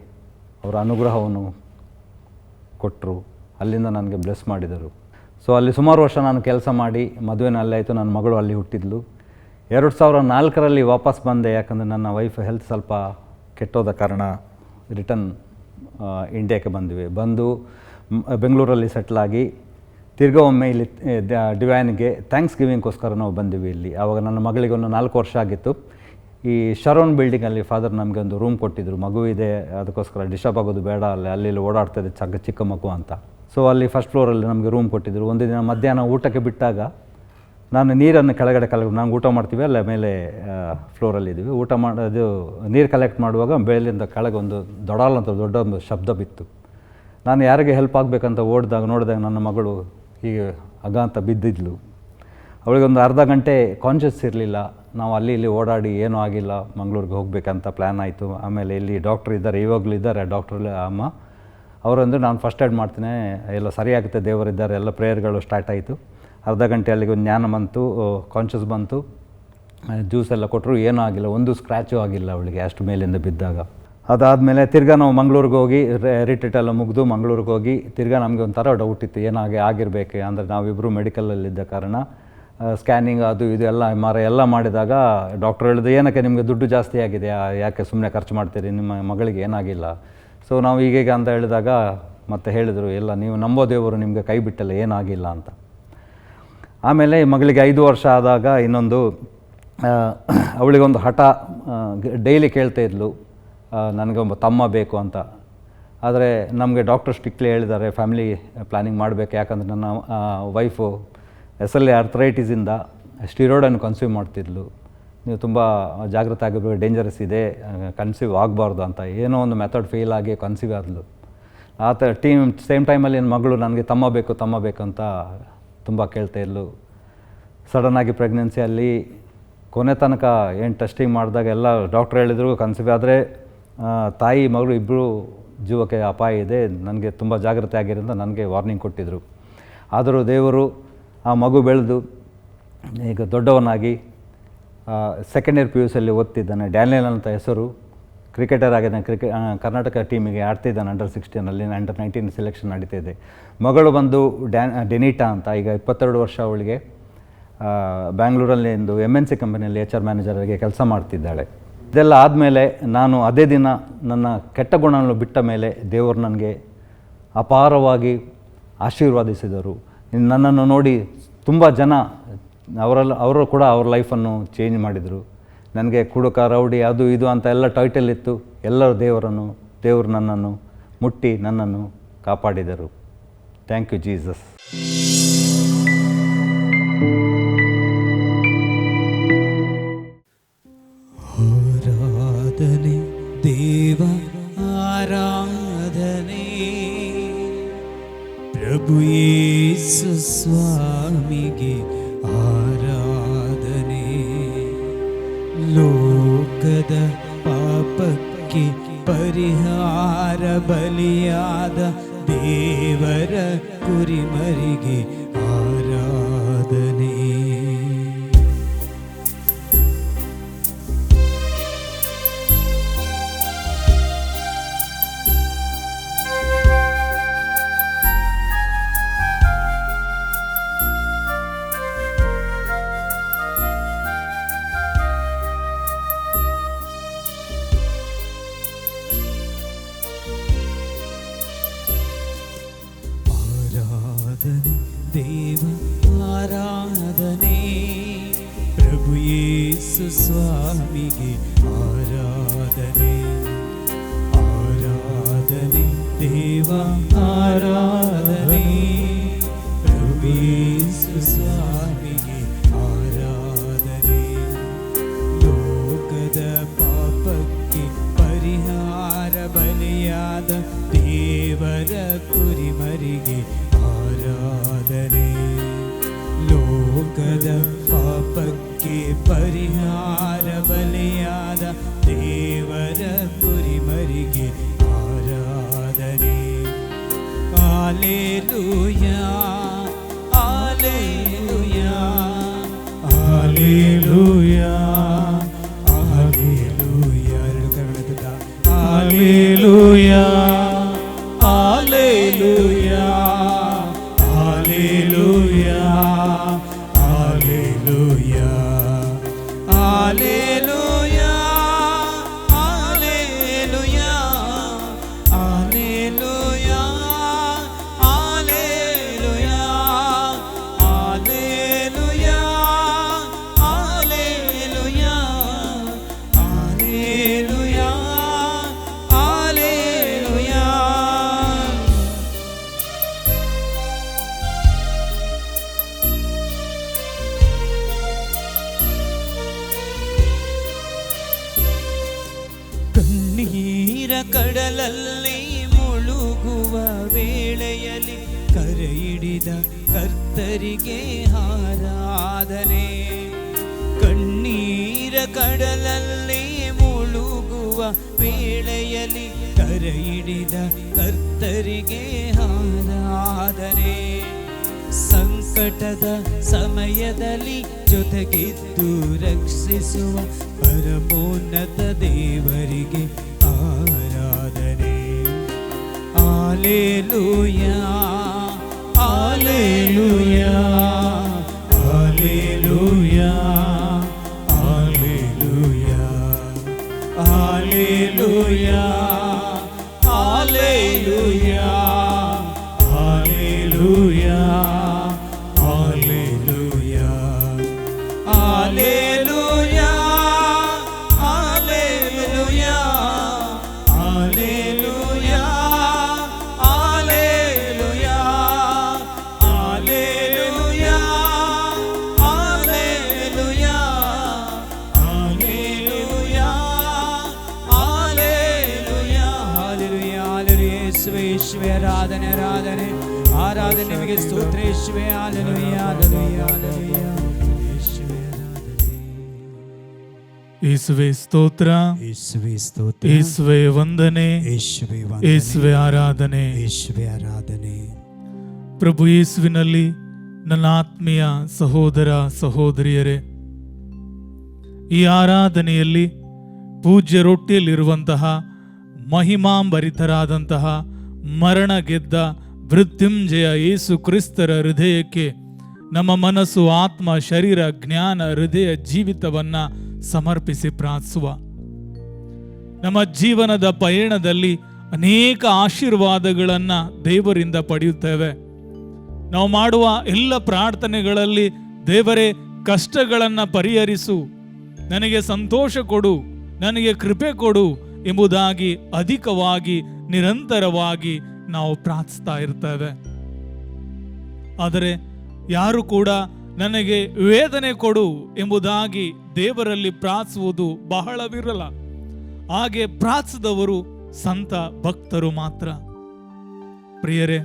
ಅವರ ಅನುಗ್ರಹವನ್ನು ಕೊಟ್ಟರು. ಅಲ್ಲಿಂದ ನನಗೆ ಬ್ಲೆಸ್ ಮಾಡಿದರು. ಸೊ ಅಲ್ಲಿ ಸುಮಾರು ವರ್ಷ ನಾನು ಕೆಲಸ ಮಾಡಿ ಮದುವೆನ ಅಲ್ಲೇ ಆಯಿತು. ನನ್ನ ಮಗಳು ಅಲ್ಲಿ ಹುಟ್ಟಿದ್ಲು. 2004ರಲ್ಲಿ ವಾಪಸ್ ಬಂದೆ. ಯಾಕಂದರೆ ನನ್ನ ವೈಫ್ ಹೆಲ್ತ್ ಸ್ವಲ್ಪ ಕೆಟ್ಟೋದ ಕಾರಣ ರಿಟರ್ನ್ ಇಂಡಿಯಾಕ್ಕೆ ಬಂದು ಬೆಂಗಳೂರಲ್ಲಿ ಸೆಟ್ಲಾಗಿ ತಿರ್ಗಾ ಒಮ್ಮೆ ಇಲ್ಲಿ ಡಿವೈನ್ಗೆ ಥ್ಯಾಂಕ್ಸ್ ಗಿವಿಂಗ್ಗೋಸ್ಕರ ನಾವು ಬಂದಿವಿ ಇಲ್ಲಿ. ಆವಾಗ ನನ್ನ ಮಗಳಿಗೆ ಒಂದು 4 ವರ್ಷ ಆಗಿತ್ತು. ಈ ಶರೋನ್ ಬಿಲ್ಡಿಂಗಲ್ಲಿ ಫಾದರ್ ನಮಗೆ ಒಂದು ರೂಮ್ ಕೊಟ್ಟಿದ್ದರು. ಮಗು ಇದೆ, ಅದಕ್ಕೋಸ್ಕರ ಡಿಸ್ಟರ್ಬ್ ಆಗೋದು ಬೇಡ, ಅಲ್ಲಿ ಓಡಾಡ್ತಾಯಿದೆ ಚಿಕ್ಕ ಮಗು ಅಂತ. ಸೊ ಅಲ್ಲಿ ಫಸ್ಟ್ ಫ್ಲೋರಲ್ಲಿ ನಮಗೆ ರೂಮ್ ಕೊಟ್ಟಿದ್ದರು. ಒಂದು ದಿನ ಮಧ್ಯಾಹ್ನ ಊಟಕ್ಕೆ ಬಿಟ್ಟಾಗ ನಾನು ನೀರನ್ನು ಕೆಳಗಡೆ ನಾವು ಊಟ ಮಾಡ್ತೀವಿ, ಅಲ್ಲ ಮೇಲೆ ಫ್ಲೋರಲ್ಲಿದ್ದೀವಿ. ಊಟ ಮಾಡೋದು ನೀರು ಕಲೆಕ್ಟ್ ಮಾಡುವಾಗ ಮೇಲಿಂದ ಕೆಳಗೆ ಒಂದು ದೊಡ್ಡ ಒಂದು ಶಬ್ದ ಬಿತ್ತು. ನಾನು ಯಾರಿಗೆ ಹೆಲ್ಪ್ ಆಗಬೇಕಂತ ನೋಡಿದಾಗ ನನ್ನ ಮಗಳು ಹೀಗೆ ಅಂತ ಬಿದ್ದಿದ್ಲು. ಅವಳಿಗೊಂದು ಅರ್ಧ ಗಂಟೆ ಕಾನ್ಷಿಯಸ್ ಇರಲಿಲ್ಲ. ನಾವು ಅಲ್ಲಿ ಇಲ್ಲಿ ಓಡಾಡಿ ಏನೂ ಆಗಿಲ್ಲ, ಮಂಗಳೂರಿಗೆ ಹೋಗಬೇಕಂತ ಪ್ಲ್ಯಾನ್ ಆಯಿತು. ಆಮೇಲೆ ಇಲ್ಲಿ ಡಾಕ್ಟ್ರ್ ಇದ್ದಾರೆ, ಇವಾಗಲೂ ಇದ್ದಾರೆ ಡಾಕ್ಟ್ರಲ್ಲಿ ಅಮ್ಮ. ಅವರಂದು ನಾನು ಫಸ್ಟ್ ಏಡ್ ಮಾಡ್ತೀನಿ, ಎಲ್ಲ ಸರಿಯಾಗುತ್ತೆ, ದೇವರಿದ್ದಾರೆ, ಎಲ್ಲ ಪ್ರೇಯರ್ಗಳು ಸ್ಟಾರ್ಟ್ ಆಯಿತು. ಅರ್ಧ ಗಂಟೆ ಅಲ್ಲಿಗೆ ಒಂದು ಜ್ಞಾನ ಬಂತು, ಕಾನ್ಷಿಯಸ್ ಬಂತು. ಜ್ಯೂಸ್ ಎಲ್ಲ ಕೊಟ್ಟರು, ಏನೂ ಆಗಿಲ್ಲ, ಒಂದು ಸ್ಕ್ರ್ಯಾಚು ಆಗಿಲ್ಲ ಅವಳಿಗೆ ಅಷ್ಟು ಮೇಲಿಂದ ಬಿದ್ದಾಗ. ಅದಾದಮೇಲೆ ತಿರ್ಗಾ ನಾವು ಮಂಗಳೂರಿಗೆ ಹೋಗಿ ರಿಟ್ರೀಟ್ ಎಲ್ಲ ಮುಗಿದು ಮಂಗಳೂರಿಗೆ ಹೋಗಿ ತಿರ್ಗಾ ನಮಗೆ ಒಂಥರ ಡೌಟ್ ಇತ್ತು, ಆಗಿರಬೇಕು ಅಂದರೆ ನಾವಿಬ್ಬರು ಮೆಡಿಕಲಲ್ಲಿದ್ದ ಕಾರಣ ಸ್ಕ್ಯಾನಿಂಗ್ ಅದು ಇದು ಎಲ್ಲ MRI ಎಲ್ಲ ಮಾಡಿದಾಗ ಡಾಕ್ಟ್ರ್ ಹೇಳಿದ್ರು, ಏನಕ್ಕೆ ನಿಮಗೆ ದುಡ್ಡು ಜಾಸ್ತಿ ಆಗಿದೆಯಾ, ಯಾಕೆ ಸುಮ್ಮನೆ ಖರ್ಚು ಮಾಡ್ತೀರಿ, ನಿಮ್ಮ ಮಗಳಿಗೆ ಏನಾಗಿಲ್ಲ. ಸೊ ನಾವು ಹೀಗೆ ಅಂತ ಹೇಳಿದಾಗ ಮತ್ತೆ ಹೇಳಿದರು, ಇಲ್ಲ ನೀವು ನಂಬೋ ದೇವರು ನಿಮಗೆ ಕೈ ಬಿಟ್ಟಲ್ಲ, ಏನಾಗಿಲ್ಲ ಅಂತ. ಆಮೇಲೆ ಮಗಳಿಗೆ 5 ವರ್ಷ ಆದಾಗ ಇನ್ನೊಂದು ಅವಳಿಗೊಂದು ಹಠ, ಡೈಲಿ ಕೇಳ್ತಾ ಇದ್ಲು ನನಗೆ ಒಬ್ಬ ತಮ್ಮ ಬೇಕು ಅಂತ. ಆದರೆ ನಮಗೆ ಡಾಕ್ಟರ್ ಸ್ಟ್ರಿಕ್ಟ್ಲಿ ಹೇಳಿದ್ದಾರೆ ಫ್ಯಾಮಿಲಿ ಪ್ಲ್ಯಾನಿಂಗ್ ಮಾಡಬೇಕು, ಯಾಕಂದರೆ ನನ್ನ ವೈಫು SLA ಆರ್ಥರೈಟಿಸಿಂದ ಸ್ಟಿರಾಯ್ಡನ್ನು ಕನ್ಸ್ಯೂಮ್ ಮಾಡ್ತಿದ್ಲು, ನೀವು ತುಂಬ ಜಾಗ್ರತೆ ಆಗಿರ್ಬೇಕು, ಡೇಂಜರಸ್ ಇದೆ, ಕನ್ಸೀವ್ ಆಗಬಾರ್ದು ಅಂತ. ಏನೋ ಒಂದು ಮೆಥಡ್ ಫೇಲ್ ಆಗಿ ಕನ್ಸೀವ್ ಆದಳು. ಸೇಮ್ ಟೈಮಲ್ಲಿ ನನ್ನ ಮಗಳು ನನಗೆ ತಮ್ಮ ಬೇಕು ಅಂತ ತುಂಬ ಕೇಳ್ತಾ ಇದ್ಲು. ಸಡನ್ನಾಗಿ ಪ್ರೆಗ್ನೆನ್ಸಿಯಲ್ಲಿ ಕೊನೆ ತನಕ ಏನು ಟೆಸ್ಟಿಂಗ್ ಮಾಡಿದಾಗ ಎಲ್ಲ ಡಾಕ್ಟ್ರ್ ಹೇಳಿದರು ಕನ್ಸೀವ್ ಆದರೆ ತಾಯಿ ಮಗಳು ಇಬ್ಬರು ಜೀವಕ್ಕೆ ಅಪಾಯ ಇದೆ, ನನಗೆ ತುಂಬ ಜಾಗ್ರತೆ ಆಗಿರೋದ್ರಿಂದ ನನಗೆ ವಾರ್ನಿಂಗ್ ಕೊಟ್ಟಿದ್ದರು. ಆದರೂ ದೇವರು ಆ ಮಗು ಬೆಳೆದು ಈಗ ದೊಡ್ಡವನಾಗಿ ಸೆಕೆಂಡ್ ಇಯರ್ PUCಯಲ್ಲಿ ಓದ್ತಿದ್ದಾನೆ. ಡ್ಯಾನಿಯಲ್ ಅಂತ ಹೆಸರು, ಕ್ರಿಕೆಟರ್ ಆಗಿದ್ದಾನೆ. ಕರ್ನಾಟಕ ಟೀಮಿಗೆ ಆಡ್ತಿದ್ದಾನೆ ಅಂಡರ್-16 ಅಂಡರ್-19 ಸೆಲೆಕ್ಷನ್ ನಡೀತಿದೆ. ಮಗಳು ಬಂದು ಡೆನಿಟಾ ಅಂತ, ಈಗ 22 ವರ್ಷ ಅವಳಿಗೆ. ಬ್ಯಾಂಗ್ಳೂರಲ್ಲಿ ಒಂದು MNC ಕಂಪನಿಯಲ್ಲಿ HR ಮ್ಯಾನೇಜರಾಗಿ ಕೆಲಸ ಮಾಡ್ತಿದ್ದಾಳೆ. ಇದೆಲ್ಲ ಆದಮೇಲೆ ನಾನು ಅದೇ ದಿನ ನನ್ನ ಕೆಟ್ಟ ಗುಣವನ್ನು ಬಿಟ್ಟ ಮೇಲೆ ದೇವರು ನನಗೆ ಅಪಾರವಾಗಿ ಆಶೀರ್ವಾದಿಸಿದರು. ನನ್ನನ್ನು ನೋಡಿ ತುಂಬ ಜನ ಅವರು ಕೂಡ ಅವ್ರ ಲೈಫನ್ನು ಚೇಂಜ್ ಮಾಡಿದರು. ನನಗೆ ಕುಡುಕ, ರೌಡಿ, ಅದು ಇದು ಅಂತ ಎಲ್ಲ ಟೈಟಲ್ ಇತ್ತು. ಎಲ್ಲರೂ ದೇವರು ನನ್ನನ್ನು ಮುಟ್ಟಿ ನನ್ನನ್ನು ಕಾಪಾಡಿದರು. Thank you Jesus. ಆರಾಧನೆ ದೇವ ಆರಾಧನೆ, ಪ್ರಭು ಯೇಸು ಸ್ವಾಮಿಗೆ ಆರಾಧನೆ. ಲೋಕದ ಪಾಪಕ್ಕೆ ಪರಿಹಾರ ಬಲಿಯಾದ ದೇವರ ಕುರಿಮರಿಗೆ ಆರಾಧನೆ. ದೇವ ಆರಾಧನೆ, ಪ್ರಭು ಯೇಸು ಸ್ವಾಮಿಗೆ ಆರಾಧನೆ. ಆರಾಧನೆ ದೇವ ಆರಾಧನೆ, ಪ್ರಭು ಯೇಸು ಸ್ವಾಮಿಗೆ ಆರಾಧನೆ. ಲೋಕದ ಪಾಪಕ್ಕೆ ಪರಿಹಾರ ಬಲಿಯಾದ ದೇವರ ಕುರಿಮರಿಗೆ ಆರಾಧನೆ. ಲೋಕದ ಪಾಪಕ್ಕೆ ಪರಿಹಾರ ಬಲಿಯಾದ ದೇವರ ಕುರಿಮರಿಗೆ ಆರಾಧನೆ. Hallelujah hallelujah hallelujah hallelujah. Hallelujah hallelujah Hallelujah, hallelujah, hallelujah, hallelujah, hallelujah, hallelujah, hallelujah, hallelujah, hallelujah, hallelujah. ಕಣ್ಣೀರ ಕಡಲಲ್ಲಿ ಮುಳುಗುವ ವೇಳೆಯಲ್ಲಿ ಕರೆ ಹಿಡಿದ ಕರ್ತರಿಗೆ ಆರಾಧನೆ. ಕಣ್ಣೀರ ಕಡಲಲ್ಲಿ ಮುಳುಗುವ ವೇಳೆಯಲ್ಲಿ ಕರೆ ಹಿಡಿದ ಕರ್ತರಿಗೆ ಆರಾಧನೆ. ಸಂಕಟದ ಸಮಯದಲ್ಲಿ ಜೊತೆಗಿದ್ದು ರಕ್ಷಿಸುವ ಪರಮೋನ್ನತ ದೇವರಿಗೆ ಆರಾಧನೆ. Hallelujah, Hallelujah, Hallelujah, Hallelujah, Hallelujah, Hallelujah, Hallelujah, Hallelujah, Hallelujah, Hallelujah, Hallelujah, Hallelujah, Hallelujah, Hallelujah, Hallelujah, Hallelujah, Hallelujah, Hallelujah, ಯೇಸುವೇ ಆರಾಧನೆ ಆರಾಧನೆ ಆರಾಧನೆ ನಿಮಗೆ ಸ್ತೋತ್ರ ಯೇಸುವೇ Hallelujah, Hallelujah, Hallelujah, ಯೇಸುವೇ ಆರಾಧನೆ ಯೇಸುವೆ ಸ್ತೋತ್ರ, ಯೇಸುವೇ ಸ್ತೋತ್ರ ಯೇಸುವೆ ವಂದನೆ, ಯೇಸುವೇ ಯೇಸುವೆ ಆರಾಧನೆ. ಯೇಸುವೇ ಆರಾಧನೆ. ಪ್ರಭು ಯೇಸುವಿನಲ್ಲಿ ನನ್ನ ಆತ್ಮೀಯ ಸಹೋದರ ಸಹೋದರಿಯರೇ, ಈ ಆರಾಧನೆಯಲ್ಲಿ ಪೂಜ್ಯ ರೊಟ್ಟಿಯಲ್ಲಿರುವಂತಹ ಮಹಿಮಾಂಬರಿತರಾದಂತಹ ಮರಣ ಗೆದ್ದ ಮೃತ್ಯುಂಜಯ ಯೇಸು ಕ್ರಿಸ್ತರ ಹೃದಯಕ್ಕೆ ನಮ್ಮ ಮನಸ್ಸು, ಆತ್ಮ, ಶರೀರ, ಜ್ಞಾನ, ಹೃದಯ, ಜೀವಿತವನ್ನ ಸಮರ್ಪಿಸಿ ಪ್ರಾರ್ಥಿಸುವ. ನಮ್ಮ ಜೀವನದ ಪಯಣದಲ್ಲಿ ಅನೇಕ ಆಶೀರ್ವಾದಗಳನ್ನು ದೇವರಿಂದ ಪಡೆಯುತ್ತೇವೆ. ನಾವು ಮಾಡುವ ಎಲ್ಲ ಪ್ರಾರ್ಥನೆಗಳಲ್ಲಿ ದೇವರೇ ಕಷ್ಟಗಳನ್ನು ಪರಿಹರಿಸು, ನನಗೆ ಸಂತೋಷ ಕೊಡು, ನನಗೆ ಕೃಪೆ ಕೊಡು ಎಂಬುದಾಗಿ ಅಧಿಕವಾಗಿ ನಿರಂತರವಾಗಿ ನಾವು ಪ್ರಾರ್ಥಿಸ್ತಾ ಇರ್ತೇವೆ. ಆದರೆ ಯಾರು ಕೂಡ ನನಗೆ ವೇದನೆ ಕೊಡು ಎಂಬುದಾಗಿ ದೇವರಲ್ಲಿ ಪ್ರಾರ್ಥಿಸುವುದು ಬಹಳ ವಿರಳ. ಹಾಗೆ ಪ್ರಾರ್ಥಿಸಿದವರು ಸಂತ ಭಕ್ತರು ಮಾತ್ರ. ಪ್ರಿಯರೇ,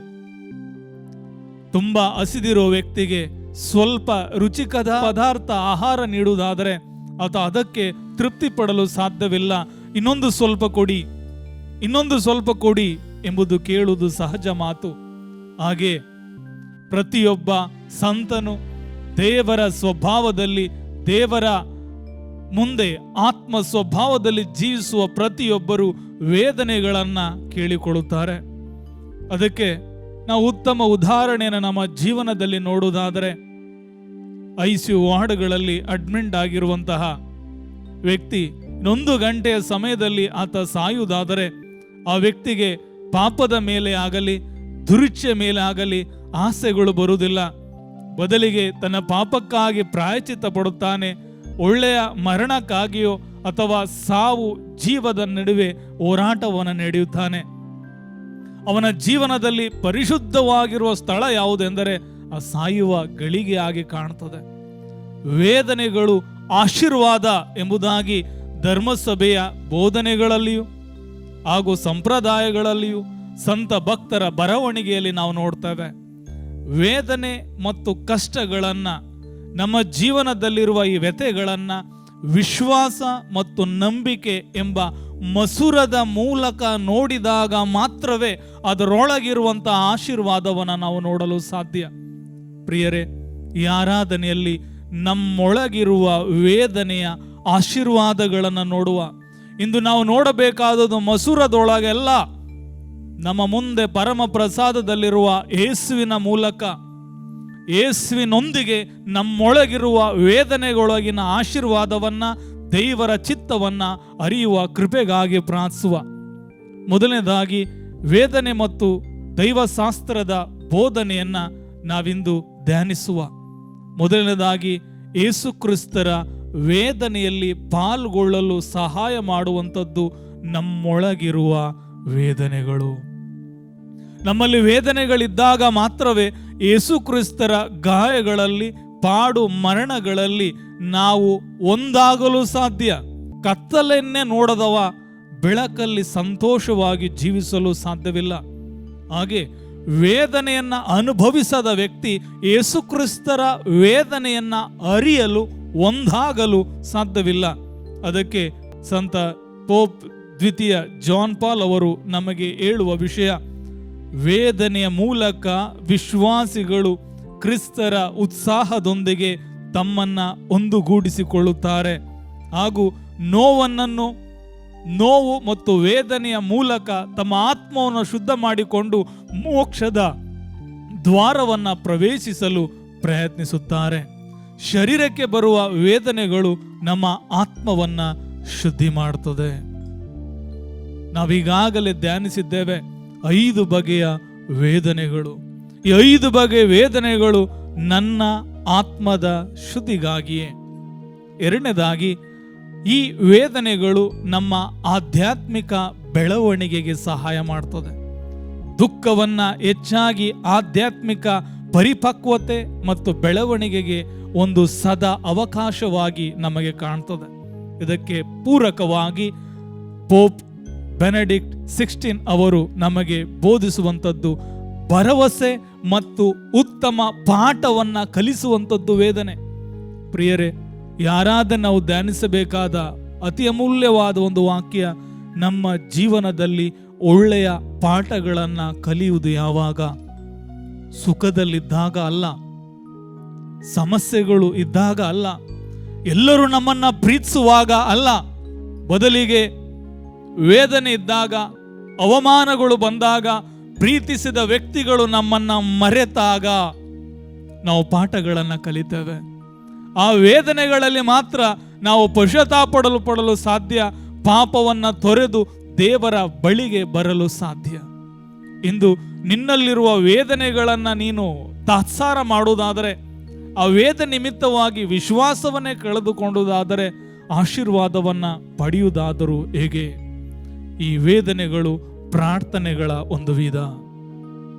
ತುಂಬಾ ಹಸಿದಿರೋ ವ್ಯಕ್ತಿಗೆ ಸ್ವಲ್ಪ ರುಚಿಕದ ಪದಾರ್ಥ ಆಹಾರ ನೀಡುವುದಾದರೆ ಆತ ಅದಕ್ಕೆ ತೃಪ್ತಿ ಪಡಲು ಸಾಧ್ಯವಿಲ್ಲ. ಇನ್ನೊಂದು ಸ್ವಲ್ಪ ಕೊಡಿ, ಇನ್ನೊಂದು ಸ್ವಲ್ಪ ಕೊಡಿ ಎಂಬುದು ಕೇಳುವುದು ಸಹಜ ಮಾತು. ಹಾಗೆ ಪ್ರತಿಯೊಬ್ಬ ಸಂತನು ದೇವರ ಸ್ವಭಾವದಲ್ಲಿ, ದೇವರ ಮುಂದೆ ಆತ್ಮ ಸ್ವಭಾವದಲ್ಲಿ ಜೀವಿಸುವ ಪ್ರತಿಯೊಬ್ಬರು ವೇದನೆಗಳನ್ನ ಕೇಳಿಕೊಳ್ಳುತ್ತಾರೆ. ಅದಕ್ಕೆ ನಾವು ಉತ್ತಮ ಉದಾಹರಣೆಯನ್ನು ನಮ್ಮ ಜೀವನದಲ್ಲಿ ನೋಡುವುದಾದರೆ, ICU ವಾರ್ಡ್ಗಳಲ್ಲಿ ಅಡ್ಮಿಟ್ ಆಗಿರುವಂತಹ ವ್ಯಕ್ತಿ 1 ಗಂಟೆಯ ಸಮಯದಲ್ಲಿ ಆತ ಸಾಯುವುದಾದರೆ ಆ ವ್ಯಕ್ತಿಗೆ ಪಾಪದ ಮೇಲೆ ಆಗಲಿ ದುರಿಚ್ಛೆ ಮೇಲೆ ಆಗಲಿ ಆಸೆಗಳು ಬರುವುದಿಲ್ಲ. ಬದಲಿಗೆ ತನ್ನ ಪಾಪಕ್ಕಾಗಿ ಪ್ರಾಯಶ್ಚಿತ್ತ ಪಡುತ್ತಾನೆ. ಒಳ್ಳೆಯ ಮರಣಕ್ಕಾಗಿಯೋ ಅಥವಾ ಸಾವು ಜೀವದ ನಡುವೆ ಹೋರಾಟವನ್ನು ನಡೆಯುತ್ತಾನೆ. ಅವನ ಜೀವನದಲ್ಲಿ ಪರಿಶುದ್ಧವಾಗಿರುವ ಸ್ಥಳ ಯಾವುದೆಂದರೆ ಆ ಸಾಯುವ ಗಳಿಗೆ ಆಗಿ ಕಾಣುತ್ತದೆ. ವೇದನೆಗಳು ಆಶೀರ್ವಾದ ಎಂಬುದಾಗಿ ಧರ್ಮಸಭೆಯ ಬೋಧನೆಗಳಲ್ಲಿಯೂ ಹಾಗೂ ಸಂಪ್ರದಾಯಗಳಲ್ಲಿಯೂ ಸಂತ ಭಕ್ತರ ಬರವಣಿಗೆಯಲ್ಲಿ ನಾವು ನೋಡ್ತೇವೆ. ವೇದನೆ ಮತ್ತು ಕಷ್ಟಗಳನ್ನು, ನಮ್ಮ ಜೀವನದಲ್ಲಿರುವ ಈ ವ್ಯಥೆಗಳನ್ನು ವಿಶ್ವಾಸ ಮತ್ತು ನಂಬಿಕೆ ಎಂಬ ಮಸೂರದ ಮೂಲಕ ನೋಡಿದಾಗ ಮಾತ್ರವೇ ಅದರೊಳಗಿರುವಂತಹ ಆಶೀರ್ವಾದವನ್ನು ನಾವು ನೋಡಲು ಸಾಧ್ಯ. ಪ್ರಿಯರೇ, ಈ ಆರಾಧನೆಯಲ್ಲಿ ನಮ್ಮೊಳಗಿರುವ ವೇದನೆಯ ಆಶೀರ್ವಾದಗಳನ್ನು ನೋಡುವ. ಇಂದು ನಾವು ನೋಡಬೇಕಾದದ್ದು ಮಸೂರದೊಳಗೆಲ್ಲ ನಮ್ಮ ಮುಂದೆ ಪರಮ ಪ್ರಸಾದದಲ್ಲಿರುವ ಯೇಸುವಿನ ಮೂಲಕ, ಯೇಸುವಿನೊಂದಿಗೆ ನಮ್ಮೊಳಗಿರುವ ವೇದನೆಗಳೊಳಗಿನ ಆಶೀರ್ವಾದವನ್ನ, ದೇವರ ಚಿತ್ತವನ್ನ ಅರಿಯುವ ಕೃಪೆಗಾಗಿ ಪ್ರಾರ್ಥಿಸುವ. ಮೊದಲನೇದಾಗಿ ವೇದನೆ ಮತ್ತು ದೈವಶಾಸ್ತ್ರದ ಬೋಧನೆಯನ್ನ ನಾವಿಂದು ಧ್ಯಾನಿಸುವ. ಮೊದಲನೇದಾಗಿ ಯೇಸು ಕ್ರಿಸ್ತರ ವೇದನೆಯಲ್ಲಿ ಪಾಲ್ಗೊಳ್ಳಲು ಸಹಾಯ ಮಾಡುವಂಥದ್ದು ನಮ್ಮೊಳಗಿರುವ ವೇದನೆಗಳು. ನಮ್ಮಲ್ಲಿ ವೇದನೆಗಳಿದ್ದಾಗ ಮಾತ್ರವೇ ಯೇಸು ಕ್ರಿಸ್ತರ ಗಾಯಗಳಲ್ಲಿ, ಪಾಡು ಮರಣಗಳಲ್ಲಿ ನಾವು ಒಂದಾಗಲು ಸಾಧ್ಯ. ಕತ್ತಲನ್ನೇ ನೋಡದವ ಬೆಳಕಲ್ಲಿ ಸಂತೋಷವಾಗಿ ಜೀವಿಸಲು ಸಾಧ್ಯವಿಲ್ಲ. ಹಾಗೆ ವೇದನೆಯನ್ನ ಅನುಭವಿಸದ ವ್ಯಕ್ತಿ ಯೇಸು ಕ್ರಿಸ್ತರ ವೇದನೆಯನ್ನ ಅರಿಯಲು, ಒಂದಾಗಲು ಸಾಧ್ಯವಿಲ್ಲ. ಅದಕ್ಕೆ ಸಂತ ಪೋಪ್ ದ್ವಿತೀಯ ಜಾನ್ ಪಾಲ್ ಅವರು ನಮಗೆ ಹೇಳುವ ವಿಷಯ, ವೇದನೆಯ ಮೂಲಕ ವಿಶ್ವಾಸಿಗಳು ಕ್ರಿಸ್ತರ ಉತ್ಸಾಹದೊಂದಿಗೆ ತಮ್ಮನ್ನ ಒಂದುಗೂಡಿಸಿಕೊಳ್ಳುತ್ತಾರೆ ಹಾಗೂ ನೋವನ್ನು ನೋವು ಮತ್ತು ವೇದನೆಯ ಮೂಲಕ ತಮ್ಮ ಆತ್ಮವನ್ನು ಶುದ್ಧ ಮಾಡಿಕೊಂಡು ಮೋಕ್ಷದ ದ್ವಾರವನ್ನು ಪ್ರವೇಶಿಸಲು ಪ್ರಯತ್ನಿಸುತ್ತಾರೆ. ಶರೀರಕ್ಕೆ ಬರುವ ವೇದನೆಗಳು ನಮ್ಮ ಆತ್ಮವನ್ನ ಶುದ್ಧಿ ಮಾಡುತ್ತದೆ. ನಾವೀಗಾಗಲೇ ಧ್ಯಾನಿಸಿದ್ದೇವೆ 5 ಬಗೆಯ ವೇದನೆಗಳು. ಈ 5 ಬಗೆಯ ವೇದನೆಗಳು ನನ್ನ ಆತ್ಮದ ಶುದ್ಧಿಗಾಗಿಯೇ. ಎರಡನೇದಾಗಿ, ಈ ವೇದನೆಗಳು ನಮ್ಮ ಆಧ್ಯಾತ್ಮಿಕ ಬೆಳವಣಿಗೆಗೆ ಸಹಾಯ ಮಾಡ್ತದೆ. ದುಃಖವನ್ನ ಹೆಚ್ಚಾಗಿ ಆಧ್ಯಾತ್ಮಿಕ ಪರಿಪಕ್ವತೆ ಮತ್ತು ಬೆಳವಣಿಗೆಗೆ ಒಂದು ಸದಾ ಅವಕಾಶವಾಗಿ ನಮಗೆ ಕಾಣ್ತದೆ. ಇದಕ್ಕೆ ಪೂರಕವಾಗಿ ಪೋಪ್ ಬೆನೆಡಿಕ್ಟ್ 16 ಅವರು ನಮಗೆ ಬೋಧಿಸುವಂಥದ್ದು ಭರವಸೆ ಮತ್ತು ಉತ್ತಮ ಪಾಠವನ್ನ ಕಲಿಸುವಂಥದ್ದು ವೇದನೆ. ಪ್ರಿಯರೇ, ಯಾರಾದ ನಾವು ಧ್ಯಾನಿಸಬೇಕಾದ ಅತಿ ಅಮೂಲ್ಯವಾದ ಒಂದು ವಾಕ್ಯ, ನಮ್ಮ ಜೀವನದಲ್ಲಿ ಒಳ್ಳೆಯ ಪಾಠಗಳನ್ನ ಕಲಿಯುವುದು ಯಾವಾಗ? ಸುಖದಲ್ಲಿದ್ದಾಗ ಅಲ್ಲ, ಸಮಸ್ಯೆಗಳು ಇದ್ದಾಗ ಅಲ್ಲ, ಎಲ್ಲರೂ ನಮ್ಮನ್ನ ಪ್ರೀತಿಸುವಾಗ ಅಲ್ಲ, ಬದಲಿಗೆ ವೇದನೆ ಇದ್ದಾಗ, ಅವಮಾನಗಳು ಬಂದಾಗ, ಪ್ರೀತಿಸಿದ ವ್ಯಕ್ತಿಗಳು ನಮ್ಮನ್ನ ಮರೆತಾಗ ನಾವು ಪಾಠಗಳನ್ನು ಕಲಿತೇವೆ. ಆ ವೇದನೆಗಳಲ್ಲಿ ಮಾತ್ರ ನಾವು ಪಡಲು ಸಾಧ್ಯ, ಪಾಪವನ್ನ ತೊರೆದು ದೇವರ ಬಳಿಗೆ ಬರಲು ಸಾಧ್ಯ. ಇಂದು ನಿನ್ನಲ್ಲಿರುವ ವೇದನೆಗಳನ್ನ ನೀನು ತಾತ್ಸಾರ ಮಾಡುವುದಾದರೆ, ಆ ವೇದ ನಿಮಿತ್ತವಾಗಿ ವಿಶ್ವಾಸವನ್ನೇ ಕಳೆದುಕೊಂಡುವುದಾದರೆ, ಆಶೀರ್ವಾದವನ್ನ ಪಡೆಯುವುದಾದರೂ ಹೇಗೆ? ಈ ವೇದನೆಗಳು ಪ್ರಾರ್ಥನೆಗಳ ಒಂದು ವಿಧ.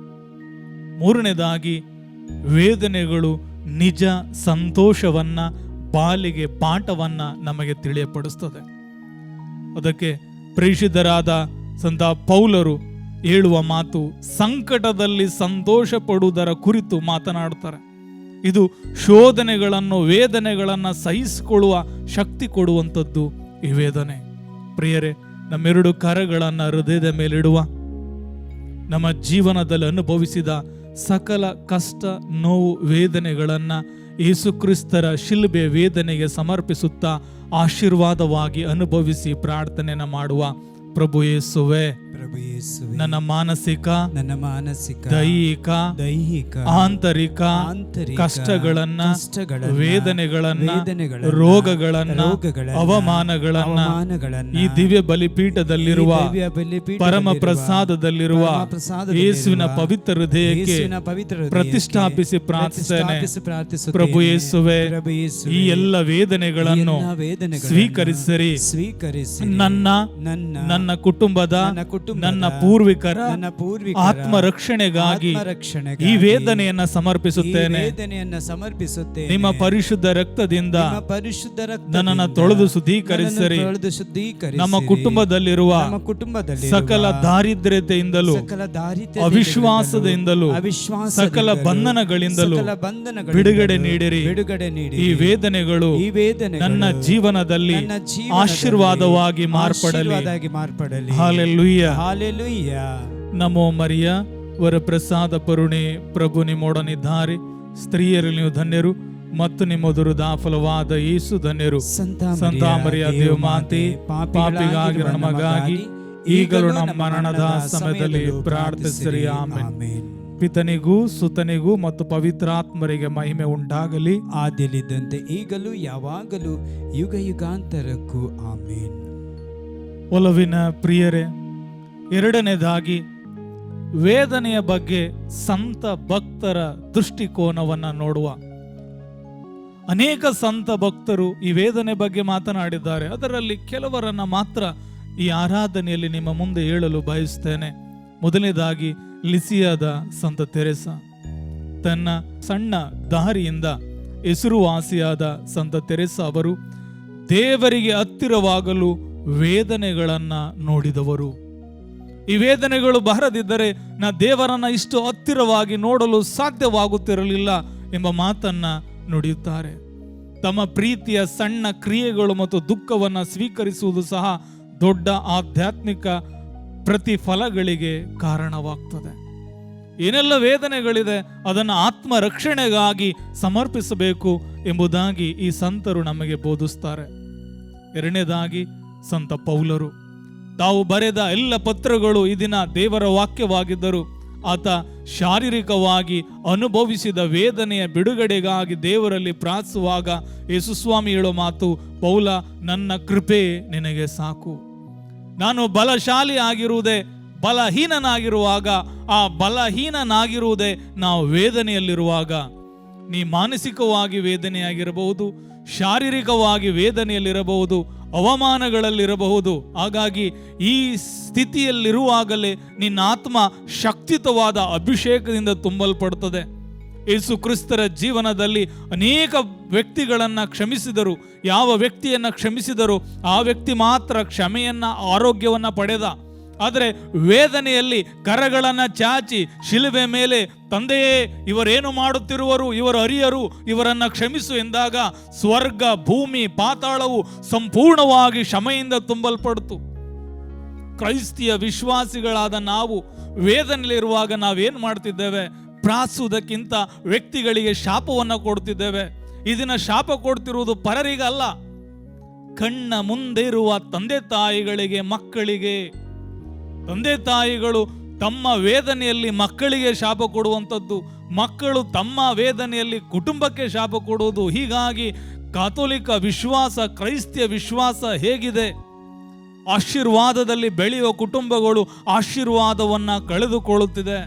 ಮೂರನೇದಾಗಿ, ವೇದನೆಗಳು ನಿಜ ಸಂತೋಷವನ್ನ, ಬಾಲಿಗೆ ಪಾಠವನ್ನ ನಮಗೆ ತಿಳಿಯಪಡಿಸ್ತದೆ. ಅದಕ್ಕೆ ಪ್ರೇಷಿತರಾದ ಸಂತ ಪೌಲರು ಹೇಳುವ ಮಾತು, ಸಂಕಟದಲ್ಲಿ ಸಂತೋಷ ಪಡುವುದರ ಕುರಿತು ಮಾತನಾಡುತ್ತಾರೆ. ಇದು ಶೋಧನೆಗಳನ್ನು, ವೇದನೆಗಳನ್ನು ಸಹಿಸಿಕೊಳ್ಳುವ ಶಕ್ತಿ ಕೊಡುವಂಥದ್ದು ಈ ವೇದನೆ. ಪ್ರಿಯರೇ, ನಮ್ಮೆರಡು ಕರಗಳನ್ನು ಹೃದಯದ ಮೇಲಿಡುವ, ನಮ್ಮ ಜೀವನದಲ್ಲಿ ಅನುಭವಿಸಿದ ಸಕಲ ಕಷ್ಟ, ನೋವು, ವೇದನೆಗಳನ್ನು ಯೇಸು ಕ್ರಿಸ್ತರ ಶಿಲುಬೆ ವೇದನೆಗೆ ಸಮರ್ಪಿಸುತ್ತಾ ಆಶೀರ್ವಾದವಾಗಿ ಅನುಭವಿಸಿ ಪ್ರಾರ್ಥನೆಯನ್ನು ಮಾಡುವ. ಪ್ರಭು ಯೇಸುವೆ, ನನ್ನ ಮಾನಸಿಕ, ದೈಹಿಕ, ಆಂತರಿಕ ಕಷ್ಟಗಳನ್ನ, ವೇದನೆಗಳನ್ನ, ರೋಗಗಳನ್ನ, ಅವಮಾನಗಳನ್ನ ಈ ದಿವ್ಯ ಬಲಿಪೀಠದಲ್ಲಿರುವ ಪರಮ ಪ್ರಸಾದದಲ್ಲಿರುವ ಯೇಸುವಿನ ಪವಿತ್ರ ಹೃದಯಕ್ಕೆ ಪ್ರತಿಷ್ಠಾಪಿಸಿ ಪ್ರಾರ್ಥಿಸುತ್ತೇನೆ. ಪ್ರಭು ಯೇಸುವೆ, ಈ ಎಲ್ಲ ವೇದನೆಗಳನ್ನು ಸ್ವೀಕರಿಸಿರಿ. ನನ್ನ ಕುಟುಂಬದ, ನನ್ನ ಪೂರ್ವಿಕರ ಆತ್ಮ ರಕ್ಷಣೆಗಾಗಿ ಈ ವೇದನೆಯನ್ನ ಸಮರ್ಪಿಸುತ್ತೇನೆ. ನಿಮ್ಮ ಪರಿಶುದ್ಧ ರಕ್ತದಿಂದ ನನ್ನನ್ನು ತೊಳೆದು ಶುದ್ಧೀಕರಿಸಿರಿ. ನಮ್ಮ ಕುಟುಂಬದಲ್ಲಿರುವ ಸಕಲ ದಾರಿದ್ರ್ಯತೆಯಿಂದಲೂ, ಅವಿಶ್ವಾಸದಿಂದಲೂ, ಸಕಲ ಬಂಧನಗಳಿಂದಲೂ ಬಿಡುಗಡೆ ನೀಡಿರಿ. ಈ ವೇದನೆಗಳು ನನ್ನ ಜೀವನದಲ್ಲಿ ಆಶೀರ್ವಾದವಾಗಿ ಮಾರ್ಪಡಲಿ. ಹಾಲೆಲೂಯಾ. ನಮೋ ಮರಿಯ, ವರಪ್ರಸಾದ ಪರುಣೆ, ಪ್ರಭು ನಿಮ್ಮೊಡನಿದ್ದಾರೆ. ಸ್ತ್ರೀಯರಲ್ಲಿ ನೀವು ಧನ್ಯರು ಮತ್ತು ನಿಮ್ಮ ಮಧುರದ ಫಲವಾದ ಯೇಸು ಧನ್ಯರು. ಸಂತ ಮರಿಯ ದೇವಮಾತೆ, ಪಾಪಿಗಾಗಿ ನಮಗಾಗಿ ಈಗಲೂ ನಮ್ಮ ಮರಣದ ಸಮಯದಲ್ಲಿ ಪ್ರಾರ್ಥಿಸಿರಿ. ಆಮೆನ್. ಪಿತನಿಗೂ ಸುತನಿಗೂ ಮತ್ತು ಪವಿತ್ರಾತ್ಮರಿಗೆ ಮಹಿಮೆ ಉಂಟಾಗಲಿ, ಆದಿಯಲ್ಲಿದ್ದಂತೆ ಈಗಲೂ ಯಾವಾಗಲೂ ಯುಗ ಯುಗಾಂತರಕ್ಕೂ ಆಮೆನ್. ಒಲವಿನ ಪ್ರಿಯರೇ, ಎರಡನೇದಾಗಿ ವೇದನೆಯ ಬಗ್ಗೆ ಸಂತ ಭಕ್ತರ ದೃಷ್ಟಿಕೋನವನ್ನು ನೋಡುವ. ಅನೇಕ ಸಂತ ಭಕ್ತರು ಈ ವೇದನೆ ಬಗ್ಗೆ ಮಾತನಾಡಿದ್ದಾರೆ. ಅದರಲ್ಲಿ ಕೆಲವರನ್ನ ಮಾತ್ರ ಈ ಆರಾಧನೆಯಲ್ಲಿ ನಿಮ್ಮ ಮುಂದೆ ಹೇಳಲು ಬಯಸುತ್ತೇನೆ. ಮೊದಲನೇದಾಗಿ ಲಿಸಿಯಾದ ಸಂತ ತೆರೆಸ. ತನ್ನ ಸಣ್ಣ ದಾರಿಯಿಂದ ಹೆಸರುವಾಸಿಯಾದ ಸಂತ ತೆರೆಸ ಅವರು ದೇವರಿಗೆ ಹತ್ತಿರವಾಗಲು ವೇದನೆಗಳನ್ನ ನೋಡಿದವರು. ಈ ವೇದನೆಗಳು ಬರದಿದ್ದರೆ ನಾ ದೇವರನ್ನ ಇಷ್ಟು ಹತ್ತಿರವಾಗಿ ನೋಡಲು ಸಾಧ್ಯವಾಗುತ್ತಿರಲಿಲ್ಲ ಎಂಬ ಮಾತನ್ನ ನುಡಿಯುತ್ತಾರೆ. ತಮ್ಮ ಪ್ರೀತಿಯ ಸಣ್ಣ ಕ್ರಿಯೆಗಳು ಮತ್ತು ದುಃಖವನ್ನ ಸ್ವೀಕರಿಸುವುದು ಸಹ ದೊಡ್ಡ ಆಧ್ಯಾತ್ಮಿಕ ಪ್ರತಿಫಲಗಳಿಗೆ ಕಾರಣವಾಗ್ತದೆ. ಏನೆಲ್ಲ ವೇದನೆಗಳಿದೆ ಅದನ್ನು ಆತ್ಮ ರಕ್ಷಣೆಗಾಗಿ ಸಮರ್ಪಿಸಬೇಕು ಎಂಬುದಾಗಿ ಈ ಸಂತರು ನಮಗೆ ಬೋಧಿಸ್ತಾರೆ. ಎರಡನೇದಾಗಿ ಸಂತ ಪೌಲರು ತಾವು ಬರೆದ ಎಲ್ಲ ಪತ್ರಗಳು ಈ ದಿನ ದೇವರ ವಾಕ್ಯವಾಗಿದ್ದರು. ಆತ ಶಾರೀರಿಕವಾಗಿ ಅನುಭವಿಸಿದ ವೇದನೆಯ ಬಿಡುಗಡೆಗಾಗಿ ದೇವರಲ್ಲಿ ಪ್ರಾರ್ಥಿಸುವಾಗ ಯೇಸುಸ್ವಾಮಿ ಹೇಳೋ ಮಾತು, ಪೌಲ, ನನ್ನ ಕೃಪೆ ನಿನಗೆ ಸಾಕು. ನಾನು ಬಲಶಾಲಿ ಆಗಿರುವುದೇ ಬಲಹೀನನಾಗಿರುವಾಗ, ಆ ಬಲಹೀನನಾಗಿರುವುದೇ ನಾವು ವೇದನೆಯಲ್ಲಿರುವಾಗ. ನೀ ಮಾನಸಿಕವಾಗಿ ವೇದನೆಯಾಗಿರಬಹುದು, ಶಾರೀರಿಕವಾಗಿ ವೇದನೆಯಲ್ಲಿರಬಹುದು, ಅವಮಾನಗಳಲ್ಲಿರಬಹುದು. ಹಾಗಾಗಿ ಈ ಸ್ಥಿತಿಯಲ್ಲಿರುವಾಗಲೇ ನಿನ್ನ ಆತ್ಮ ಶಕ್ತಿಯುತವಾದ ಅಭಿಷೇಕದಿಂದ ತುಂಬಲ್ಪಡುತ್ತದೆ. ಯೇಸು ಕ್ರಿಸ್ತರ ಜೀವನದಲ್ಲಿ ಅನೇಕ ವ್ಯಕ್ತಿಗಳನ್ನು ಕ್ಷಮಿಸಿದರು. ಯಾವ ವ್ಯಕ್ತಿಯನ್ನು ಕ್ಷಮಿಸಿದರು ಆ ವ್ಯಕ್ತಿ ಮಾತ್ರ ಕ್ಷಮೆಯನ್ನ, ಆರೋಗ್ಯವನ್ನ ಪಡೆದ. ಆದರೆ ವೇದನೆಯಲ್ಲಿ ಕರಗಳನ್ನು ಚಾಚಿ ಶಿಲುಬೆ ಮೇಲೆ, ತಂದೆಯೇ, ಇವರೇನು ಮಾಡುತ್ತಿರುವರು, ಇವರು ಅರಿಯರು, ಇವರನ್ನ ಕ್ಷಮಿಸು ಎಂದಾಗ ಸ್ವರ್ಗ, ಭೂಮಿ, ಪಾತಾಳವು ಸಂಪೂರ್ಣವಾಗಿ ಕ್ಷಮೆಯಿಂದ ತುಂಬಲ್ಪಡ್ತು. ಕ್ರೈಸ್ತಿಯ ವಿಶ್ವಾಸಿಗಳಾದ ನಾವು ವೇದನೆಯಲ್ಲಿರುವಾಗ ನಾವೇನು ಮಾಡ್ತಿದ್ದೇವೆ? ಪ್ರಾರ್ಥಿಸುವುದಕ್ಕಿಂತ ವ್ಯಕ್ತಿಗಳಿಗೆ ಶಾಪವನ್ನು ಕೊಡ್ತಿದ್ದೇವೆ. ಇದನ್ನ ಶಾಪ ಕೊಡ್ತಿರುವುದು ಪರರಿಗಲ್ಲ, ಕಣ್ಣ ಮುಂದೆ ಇರುವ ತಂದೆ ತಾಯಿಗಳಿಗೆ, ಮಕ್ಕಳಿಗೆ. ತಂದೆ ತಾಯಿಗಳು ತಮ್ಮ ವೇದನೆಯಲ್ಲಿ ಮಕ್ಕಳಿಗೆ ಶಾಪ ಕೊಡುವಂಥದ್ದು, ಮಕ್ಕಳು ತಮ್ಮ ವೇದನೆಯಲ್ಲಿ ಕುಟುಂಬಕ್ಕೆ ಶಾಪ ಕೊಡುವುದು. ಹೀಗಾಗಿ ಕಾಥೋಲಿಕ ವಿಶ್ವಾಸ, ಕ್ರೈಸ್ತಿಯ ವಿಶ್ವಾಸ ಹೇಗಿದೆ? ಆಶೀರ್ವಾದದಲ್ಲಿ ಬೆಳೆಯುವ ಕುಟುಂಬಗಳು ಆಶೀರ್ವಾದವನ್ನ ಕಳೆದುಕೊಳ್ಳುತ್ತಿದೆ,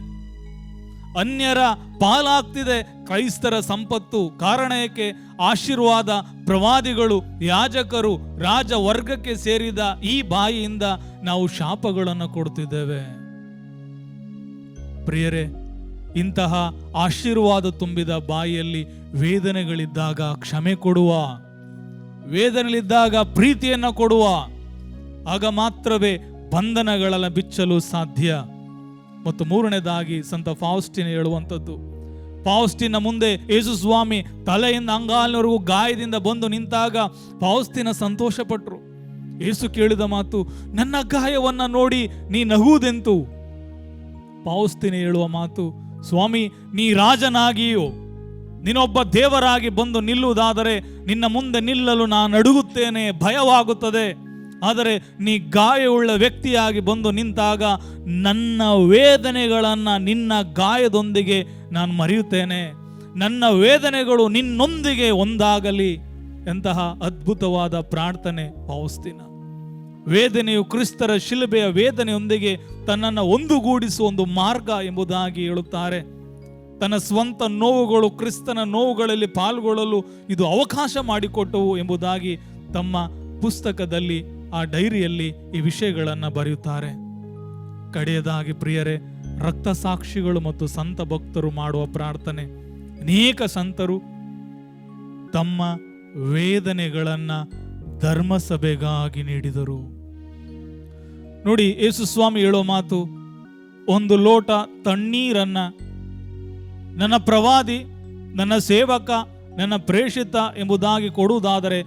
ಅನ್ಯರ ಪಾಲಾಗ್ತಿದೆ ಕ್ರೈಸ್ತರ ಸಂಪತ್ತು. ಕಾರಣ ಏಕೆ? ಆಶೀರ್ವಾದ ಪ್ರವಾದಿಗಳು, ಯಾಜಕರು, ರಾಜ ವರ್ಗಕ್ಕೆ ಸೇರಿದ ಈ ಬಾಯಿಯಿಂದ ನಾವು ಶಾಪಗಳನ್ನು ಕೊಡ್ತಿದ್ದೇವೆ. ಪ್ರಿಯರೇ, ಇಂತಹ ಆಶೀರ್ವಾದ ತುಂಬಿದ ಬಾಯಿಯಲ್ಲಿ ವೇದನೆಗಳಿದ್ದಾಗ ಕ್ಷಮೆ ಕೊಡುವ, ವೇದನೆಗಳಿದ್ದಾಗ ಪ್ರೀತಿಯನ್ನು ಕೊಡುವ, ಆಗ ಮಾತ್ರವೇ ಬಂಧನಗಳನ್ನು ಬಿಚ್ಚಲು ಸಾಧ್ಯ. ಮತ್ತು ಮೂರನೇದಾಗಿ ಸಂತ ಫಾಸ್ಟಿನ ಹೇಳುವಂಥದ್ದು, ಫಾಸ್ಟಿನ ಮುಂದೆ ಯೇಸು ಸ್ವಾಮಿ ತಲೆಯಿಂದ ಅಂಗಾಲಿನವರೆಗೂ ಗಾಯದಿಂದ ಬಂದು ನಿಂತಾಗ ಫಾಸ್ಟಿನ ಸಂತೋಷ ಪಟ್ರು. ಯೇಸು ಕೇಳಿದ ಮಾತು, ನನ್ನ ಗಾಯವನ್ನ ನೋಡಿ ನೀ ನಗುವುದೆಂತು? ಫಾಸ್ಟಿನ ಹೇಳುವ ಮಾತು, ಸ್ವಾಮಿ, ನೀ ರಾಜನಾಗಿಯೋ, ನೀನೊಬ್ಬ ದೇವರಾಗಿ ಬಂದು ನಿಲ್ಲುವುದಾದರೆ ನಿನ್ನ ಮುಂದೆ ನಿಲ್ಲಲು ನಾನು ನಡುಗುತ್ತೇನೆ, ಭಯವಾಗುತ್ತದೆ. ಆದರೆ ನೀ ಗಾಯವುಳ್ಳ ವ್ಯಕ್ತಿಯಾಗಿ ಬಂದು ನಿಂತಾಗ ನನ್ನ ವೇದನೆಗಳನ್ನು ನಿನ್ನ ಗಾಯದೊಂದಿಗೆ ನಾನು ಮರೆಯುತ್ತೇನೆ, ನನ್ನ ವೇದನೆಗಳು ನಿನ್ನೊಂದಿಗೆ ಒಂದಾಗಲಿ. ಎಂತಹ ಅದ್ಭುತವಾದ ಪ್ರಾರ್ಥನೆ ಫಾಸ್ಟಿನ. ವೇದನೆಯು ಕ್ರಿಸ್ತರ ಶಿಲುಬೆಯ ವೇದನೆಯೊಂದಿಗೆ ತನ್ನನ್ನು ಒಂದುಗೂಡಿಸುವ ಒಂದು ಮಾರ್ಗ ಎಂಬುದಾಗಿ ಹೇಳುತ್ತಾರೆ. ತನ್ನ ಸ್ವಂತ ನೋವುಗಳು ಕ್ರಿಸ್ತನ ನೋವುಗಳಲ್ಲಿ ಪಾಲ್ಗೊಳ್ಳಲು ಇದು ಅವಕಾಶ ಮಾಡಿಕೊಟ್ಟವು ಎಂಬುದಾಗಿ ತಮ್ಮ ಪುಸ್ತಕದಲ್ಲಿ, ಆ ಡೈರಿಯಲ್ಲಿ ಈ ವಿಷಯಗಳನ್ನು ಬರೆಯುತ್ತಾರೆ. ಕಡೆಯದಾಗಿ ಪ್ರಿಯರೇ, ರಕ್ತ ಸಾಕ್ಷಿಗಳು ಮತ್ತು ಸಂತ ಭಕ್ತರು ಮಾಡುವ ಪ್ರಾರ್ಥನೆ. ಅನೇಕ ಸಂತರು ತಮ್ಮ ವೇದನೆಗಳನ್ನು ಧರ್ಮಸಭೆಗಾಗಿ ನೀಡಿದರು. ನೋಡಿ, ಯೇಸು ಸ್ವಾಮಿ ಹೇಳೋ ಮಾತು, ಒಂದು ಲೋಟ ತಣ್ಣೀರನ್ನ ನನ್ನ ಪ್ರವಾದಿ, ನನ್ನ ಸೇವಕ, ನನ್ನ ಪ್ರೇಷಿತ ಎಂಬುದಾಗಿ ಕೊಡುವುದಾದರೆ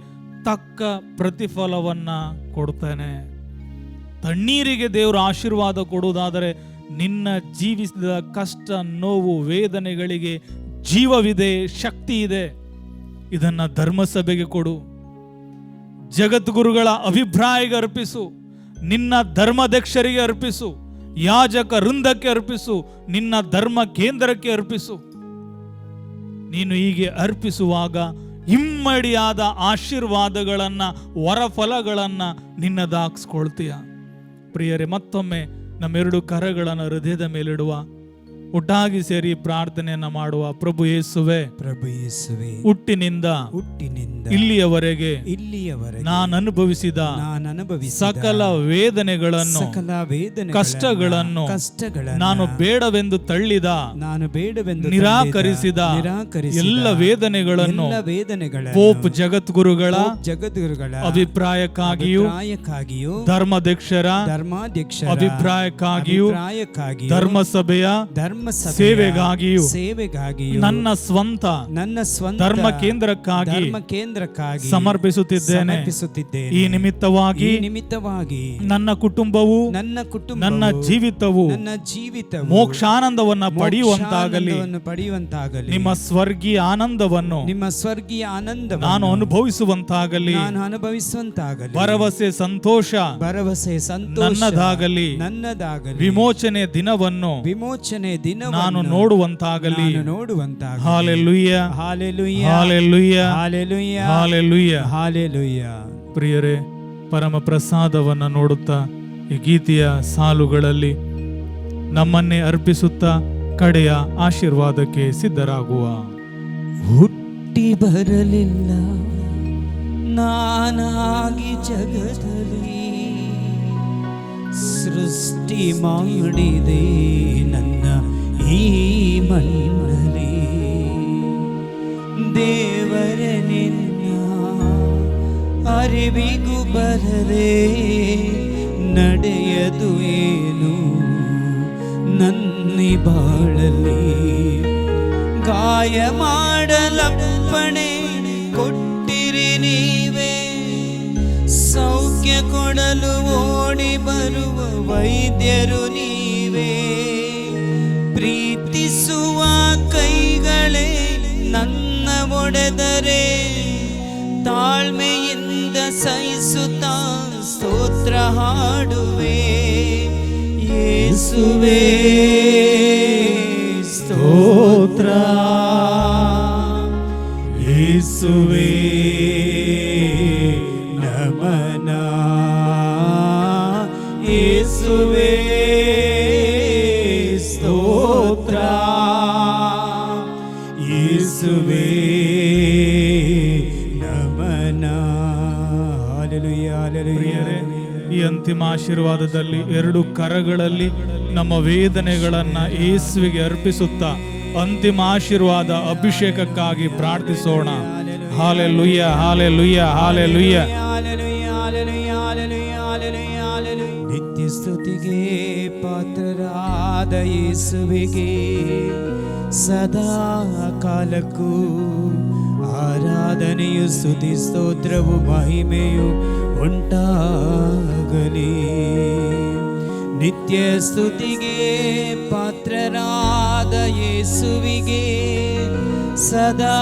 ತಕ್ಕ ಪ್ರತಿಫಲವನ್ನ ಕೊಡ್ತಾನೆ. ತಣ್ಣೀರಿಗೆ ದೇವರು ಆಶೀರ್ವಾದ ಕೊಡುವುದಾದರೆ ನಿನ್ನ ಜೀವಿಸಿದ ಕಷ್ಟ, ನೋವು, ವೇದನೆಗಳಿಗೆ ಜೀವವಿದೆ, ಶಕ್ತಿ ಇದೆ. ಇದನ್ನ ಧರ್ಮಸಭೆಗೆ ಕೊಡು, ಜಗದ್ಗುರುಗಳ ಅಭಿಪ್ರಾಯಕ್ಕೆ ಅರ್ಪಿಸು, ನಿನ್ನ ಧರ್ಮಾಧ್ಯಕ್ಷರಿಗೆ ಅರ್ಪಿಸು, ಯಾಜಕ ವೃಂದಕ್ಕೆ ಅರ್ಪಿಸು, ನಿನ್ನ ಧರ್ಮ ಕೇಂದ್ರಕ್ಕೆ ಅರ್ಪಿಸು. ನೀನು ಹೀಗೆ ಅರ್ಪಿಸುವಾಗ ಇಮ್ಮಡಿಯಾದ ಆಶೀರ್ವಾದಗಳನ್ನ, ವರಫಲಗಳನ್ನ ನಿನ್ನದಾಗಿಸ್ಕೊಳ್ತೀಯ. ಪ್ರಿಯರೇ, ಮತ್ತೊಮ್ಮೆ ನಮ್ಮೆರಡು ಕರಗಳನ್ನು ಹೃದಯದ ಮೇಲಿಡುವ, ಒಟ್ಟಾಗಿ ಸೇರಿ ಪ್ರಾರ್ಥನೆಯನ್ನ ಮಾಡುವ. ಪ್ರಭು ಯೇಸುವೆ, ಪ್ರಭು ಯೇಸುವೆ, ಹುಟ್ಟಿನಿಂದ ಇಲ್ಲಿಯವರೆಗೆ ನಾನು ಅನುಭವಿಸಿದ ಸಕಲ ವೇದನೆಗಳನ್ನು, ಕಷ್ಟಗಳನ್ನು ನಾನು ಬೇಡವೆಂದು ತಳ್ಳಿದ, ನಿರಾಕರಿಸಿದ ಎಲ್ಲ ವೇದನೆಗಳನ್ನು ಪೋಪ್ ಜಗದ್ಗುರುಗಳ ಅಭಿಪ್ರಾಯಕ್ಕಾಗಿಯೂ, ಧರ್ಮಾಧ್ಯಕ್ಷರ ಅಭಿಪ್ರಾಯಕ್ಕಾಗಿಯೂ, ಧರ್ಮಸಭೆಯ ಸೇವೆಗಾಗಿಯೂ ಸೇವೆಗಾಗಿಯೂ ನನ್ನ ಸ್ವಂತ ಧರ್ಮ ಕೇಂದ್ರಕ್ಕಾಗಿ ಸಮರ್ಪಿಸುತ್ತಿದ್ದೇನೆ. ಈ ನಿಮಿತ್ತವಾಗಿ ನನ್ನ ಕುಟುಂಬವು ನನ್ನ ಜೀವಿತವು ಮೋಕ್ಷಾನಂದವನ್ನ ಪಡೆಯುವಂತಾಗಲಿ. ನಿಮ್ಮ ಸ್ವರ್ಗೀಯ ಆನಂದವನ್ನು ನಾನು ಅನುಭವಿಸುವಂತಾಗಲಿ. ಭರವಸೆ ಸಂತೋಷ ನನ್ನದಾಗಲಿ. ವಿಮೋಚನೆ ದಿನವನ್ನು ನಾನು ನೋಡುವಂತಾಗಲಿ. Hallelujah, hallelujah, hallelujah, hallelujah. ಪ್ರಿಯರೇ, ಪರಮ ಪ್ರಸಾದವನ್ನ ನೋಡುತ್ತಾ ಈ ಗೀತೆಯ ಸಾಲುಗಳಲ್ಲಿ ನಮ್ಮನ್ನೇ ಅರ್ಪಿಸುತ್ತಾ ಕಡೆಯ ಆಶೀರ್ವಾದಕ್ಕೆ ಸಿದ್ಧರಾಗುವ. ಹುಟ್ಟಿ ಬರಲಿಲ್ಲ ನಾನಾಗಿ ಜಗದಲ್ಲಿ, ಸೃಷ್ಟಿ ಮಾಡಿದೆ ನನ್ನ ಈ ಮಣ್ಣಲ್ಲಿ. ದೇವರ ನಿನ್ನ ಅರಿವಿಗೂ ಬರದೆ ನಡೆಯದು ಏನು ನನ್ನಿ ಬಾಳಲ್ಲಿ. ಗಾಯ ಮಾಡಲಪ್ಪಣೆ ಕೊಟ್ಟಿರಿ ನೀವೇ, ಸೌಖ್ಯ ಕೊಡಲು ಓಡಿ ಬರುವ ವೈದ್ಯರು ನೀವೇ. ಪ್ರೀತಿಸುವ ಕೈಗಳೇ ನನ್ನ ಒಡೆದರೆ, ತಾಳ್ಮೆಯಿಂದ ಸಹಿಸುತ್ತಾ ಸ್ತೋತ್ರ ಹಾಡುವೆ. ಯೇಸುವೇ ಸ್ತೋತ್ರ, ಯೇಸುವೇ ನಮನ, ಯೇಸುವೇ ಸ್ತೋತ್ರ, ಯೇಸುವೇ ನಮನ. Hallelujah, hallelujah. ಈ ಅಂತಿಮ ಆಶೀರ್ವಾದದಲ್ಲಿ ಎರಡು ಕರಗಳಲ್ಲಿ ನಮ್ಮ ವೇದನೆಗಳನ್ನ ಯೇಸುವಿಗೆ ಅರ್ಪಿಸುತ್ತಾ ಅಂತಿಮ ಆಶೀರ್ವಾದ ಅಭಿಷೇಕಕ್ಕಾಗಿ ಪ್ರಾರ್ಥಿಸೋಣ. Hallelujah, hallelujah, hallelujah. ನಿತ್ಯ ಸ್ತುತಿಗೆ ಪಾತ್ರರಾದ ಯೇಸುವಿಗೆ ಸದಾ ಕಾಲಕ್ಕೂ ಆರಾಧನೆಯು ಸ್ತುತಿ ಸ್ತೋತ್ರವು ಮಹಿಮೆಯು ಉಂಟಾಗಲಿ. ನಿತ್ಯ ಸ್ತುತಿಗೆ ಪಾತ್ರರಾದ ಯೇಸುವಿಗೆ ಸದಾ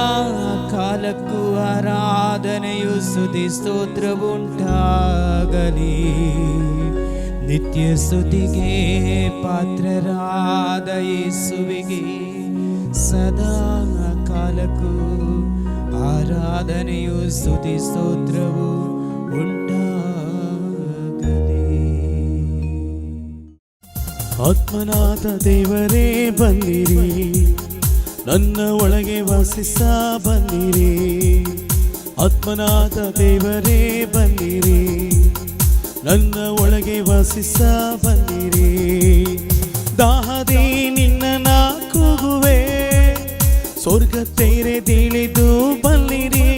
ಕಾಲಕ್ಕೂ ಆರಾಧನೆಯು ಸ್ತುತಿ ಸ್ತೋತ್ರವು ಉಂಟಾಗಲಿ. ನಿತ್ಯ ಸ್ತುತಿಗೆ ಪಾತ್ರರಾದ ಯೇಸುವಿಗೆ ಸದಾ ಕಾಲಕ್ಕೂ ಆರಾಧನೆಯು ಸ್ತುತಿ ಸ್ತೋತ್ರವು ಉಂಟಾಗಲಿ. ಆತ್ಮನಾದ ದೇವರೇ ಬಂದಿರಿ, ನನ್ನ ಒಳಗೆ ವಾಸಿಸ ಬಂದಿರಿ. ಆತ್ಮನಾದ ದೇವರೇ ಬಂದಿರಿ, ನನ್ನ ಒಳಗೆ ವಾಸಿಸ ಬಂದಿರಿ. ದಾಹದಿ ನಿನ್ನ ನಾ ಕೂಗುವೆ, ಸ್ವರ್ಗ ತೆರೆದಿಳಿದು ಬಲ್ಲಿರಿ.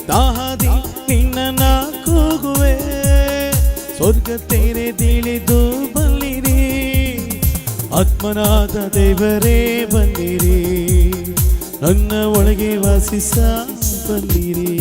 ದಾಹದಿ ನಿನ್ನ ನಾ ಕೂಗುವೆ, ಸ್ವರ್ಗ ತೆರೆದಿಳಿದು ಬಲ್ಲಿರಿ. ಆತ್ಮನಾದ ದೇವರೇ ಬಂದಿರಿ, ನನ್ನ ಒಳಗೆ ವಾಸಿಸ ಬಂದಿರಿ.